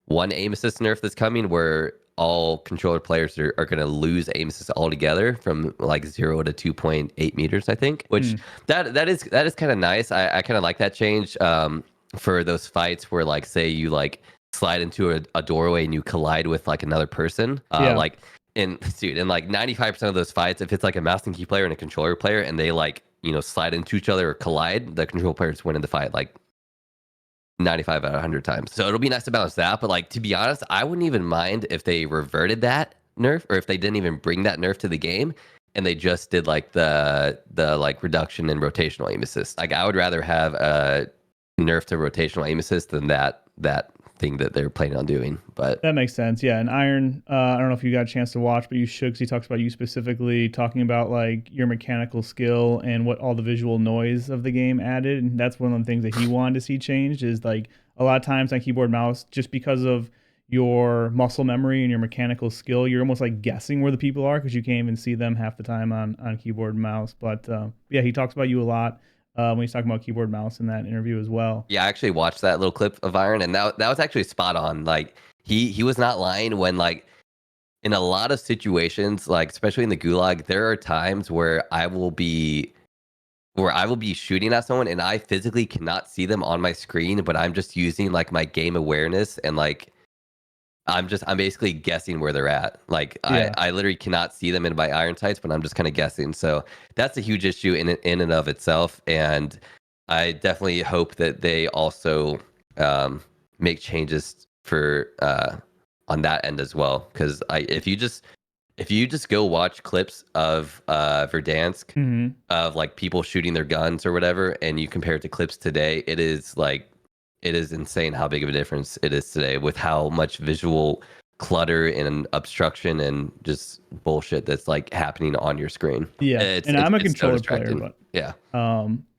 S1: one aim assist nerf that's coming where all controller players are going to lose aim assist altogether from like 0 to 2.8 meters, I think, which that is kind of nice. I kind of like that change for those fights where like, say you like slide into a doorway and you collide with like another person. Like in like 95% of those fights, if it's like a mouse and key player and a controller player and they like, slide into each other or collide, the control players win in the fight like 95 out of 100 times. So it'll be nice to balance that. But like, to be honest, I wouldn't even mind if they reverted that nerf, or if they didn't even bring that nerf to the game and they just did like the like reduction in rotational aim assist. Like I would rather have a nerf to rotational aim assist than that thing that they're planning on doing. But
S2: that makes sense. Yeah. And Iron, I don't know if you got a chance to watch, but you should, because he talks about you specifically talking about like your mechanical skill and what all the visual noise of the game added. And that's one of the things that he wanted to see changed, is like a lot of times on keyboard mouse, just because of your muscle memory and your mechanical skill, you're almost like guessing where the people are because you can't even see them half the time on keyboard and mouse. But yeah, he talks about you a lot when he's talking about keyboard mouse in that interview as well.
S1: Yeah, I actually watched that little clip of Iron, and that was actually spot on. Like he was not lying when, like, in a lot of situations, like especially in the gulag, there are times where I will be shooting at someone and I physically cannot see them on my screen, but I'm just using like my game awareness and like I'm basically guessing where they're at. Like I literally cannot see them in my iron sights, but I'm just kind of guessing. So that's a huge issue in and of itself. And I definitely hope that they also make changes for on that end as well. Because if you just go watch clips of Verdansk, of like people shooting their guns or whatever, and you compare it to clips today, it is insane how big of a difference it is today with how much visual clutter and obstruction and just bullshit that's like happening on your screen.
S2: Yeah, and I'm a controller player, but
S1: yeah,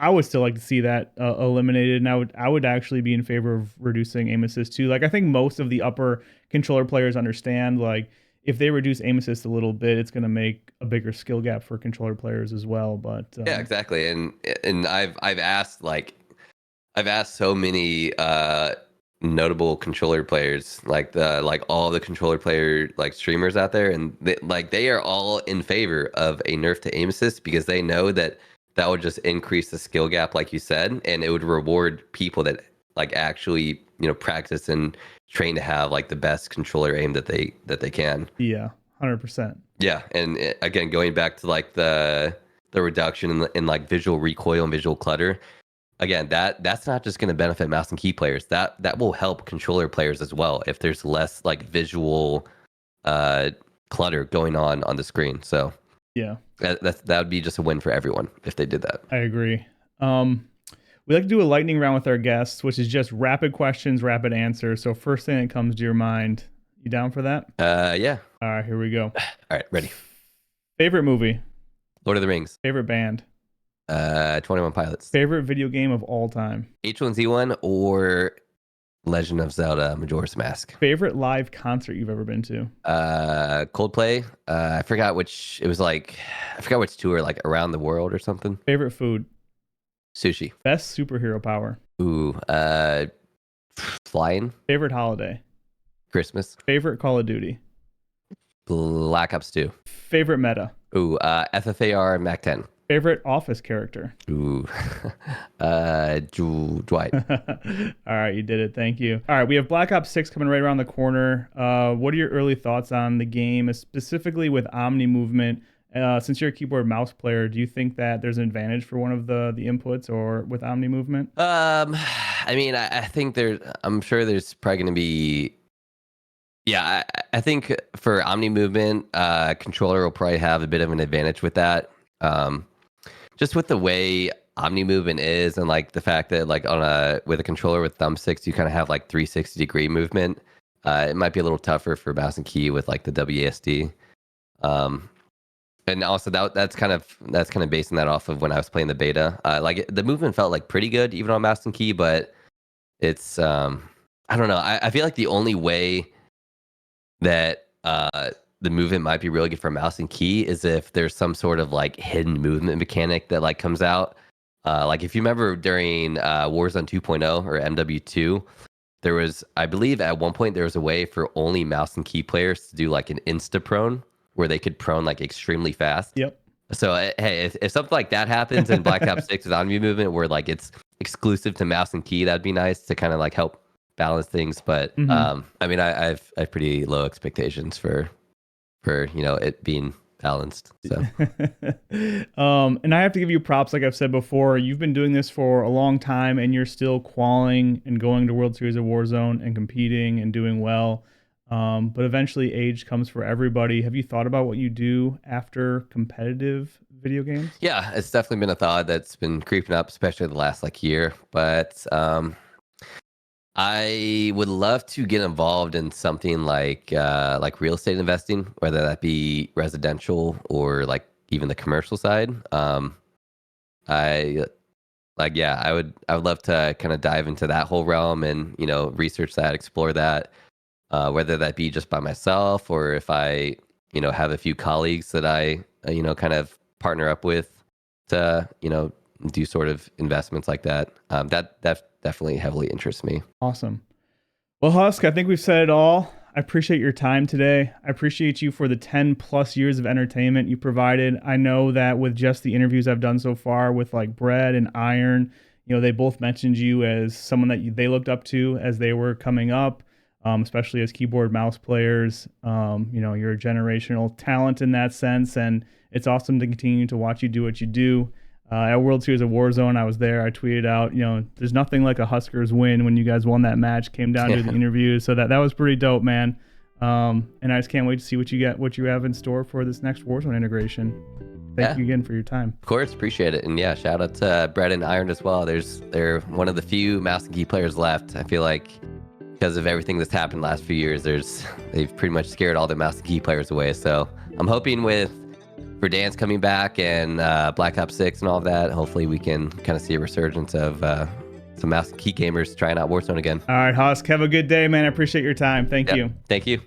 S2: I would still like to see that eliminated, and I would actually be in favor of reducing aim assist too. Like I think most of the upper controller players understand, like if they reduce aim assist a little bit, it's going to make a bigger skill gap for controller players as well. But
S1: yeah, exactly. And I've asked so many notable controller players, like all the controller player like streamers out there, and they are all in favor of a nerf to aim assist because they know that would just increase the skill gap, like you said, and it would reward people that like actually practice and train to have like the best controller aim that they can.
S2: Yeah, 100%.
S1: Yeah, and again, going back to like the reduction in like visual recoil and visual clutter. Again, that's not just going to benefit mouse and key players. That will help controller players as well if there's less like visual clutter going on the screen. So
S2: yeah,
S1: that would be just a win for everyone if they did that.
S2: I agree. We like to do a lightning round with our guests, which is just rapid questions, rapid answers. So first thing that comes to your mind, you down for that?
S1: Yeah.
S2: All right, here we go.
S1: All right, ready.
S2: Favorite movie?
S1: Lord of the Rings.
S2: Favorite band?
S1: 21 Pilots.
S2: Favorite video game of all time?
S1: H1Z1 or Legend of Zelda Majora's Mask.
S2: Favorite live concert you've ever been to?
S1: Coldplay. I forgot which. It was like I forgot which tour, like around the world or something.
S2: Favorite food?
S1: Sushi.
S2: Best superhero power?
S1: Ooh. Flying.
S2: Favorite holiday?
S1: Christmas.
S2: Favorite Call of Duty?
S1: Black Ops 2.
S2: Favorite meta?
S1: Ooh. FFAR Mac 10.
S2: Favorite Office character?
S1: Ooh. Dwight.
S2: All right, you did it. Thank you. All right, we have Black Ops 6 coming right around the corner. What are your early thoughts on the game, specifically with Omni movement? Since you're a keyboard mouse player, do you think that there's an advantage for one of the inputs or with Omni movement?
S1: I mean, I think I'm sure there's probably going to be. Yeah, I think for Omni movement, controller will probably have a bit of an advantage with that. Just with the way Omni movement is, and like the fact that like with a controller with thumbsticks, you kind of have like 360-degree movement. It might be a little tougher for mouse and key with like the WASD. And also that's kind of basing that off of when I was playing the beta. Like the movement felt like pretty good even on mouse and key, but it's I don't know. I feel like the only way that the movement might be really good for mouse and key is if there's some sort of like hidden movement mechanic that like comes out. Like if you remember during Warzone 2.0 or MW2, there was, I believe at one point there was a way for only mouse and key players to do like an insta prone where they could prone like extremely fast.
S2: Yep.
S1: So hey, if something like that happens in Black Ops 6 with Omni movement where like it's exclusive to mouse and key, that'd be nice to kind of like help balance things. But I mean, I have pretty low expectations for it being balanced. So
S2: and I have to give you props. Like I've said before, you've been doing this for a long time and you're still qualing and going to World Series of Warzone and competing and doing well. But eventually age comes for everybody. Have you thought about what you do after competitive video games?
S1: Yeah, it's definitely been a thought that's been creeping up, especially the last like year. But I would love to get involved in something like real estate investing, whether that be residential or like even the commercial side. I would love to kind of dive into that whole realm and research that, explore that, whether that be just by myself or if I have a few colleagues that I kind of partner up with to do sort of investments like that. That definitely heavily interests me.
S2: Awesome. Well, Husk, I think we've said it all. I appreciate your time today. I appreciate you for the 10 plus years of entertainment you provided. I know that with just the interviews I've done so far with like Brett and Iron, they both mentioned you as someone that they looked up to as they were coming up, especially as keyboard mouse players. You're a generational talent in that sense, and it's awesome to continue to watch you do what you do. At World Series of Warzone, I was there. I tweeted out, there's nothing like a HusKerrs win when you guys won that match, came down to the interview. So that was pretty dope, man. And I just can't wait to see what you have in store for this next Warzone integration. Thank you again for your time.
S1: Of course, appreciate it. And yeah, shout out to Brett and Iron as well. They're one of the few mouse and key players left. I feel like because of everything that's happened the last few years, they've pretty much scared all the mouse and key players away. So I'm hoping for Dance coming back and Black Ops 6 and all of that, hopefully we can kind of see a resurgence of some mouse and key gamers trying out Warzone again.
S2: All right, Husk, have a good day, man. I appreciate your time. Thank you.
S1: Thank you.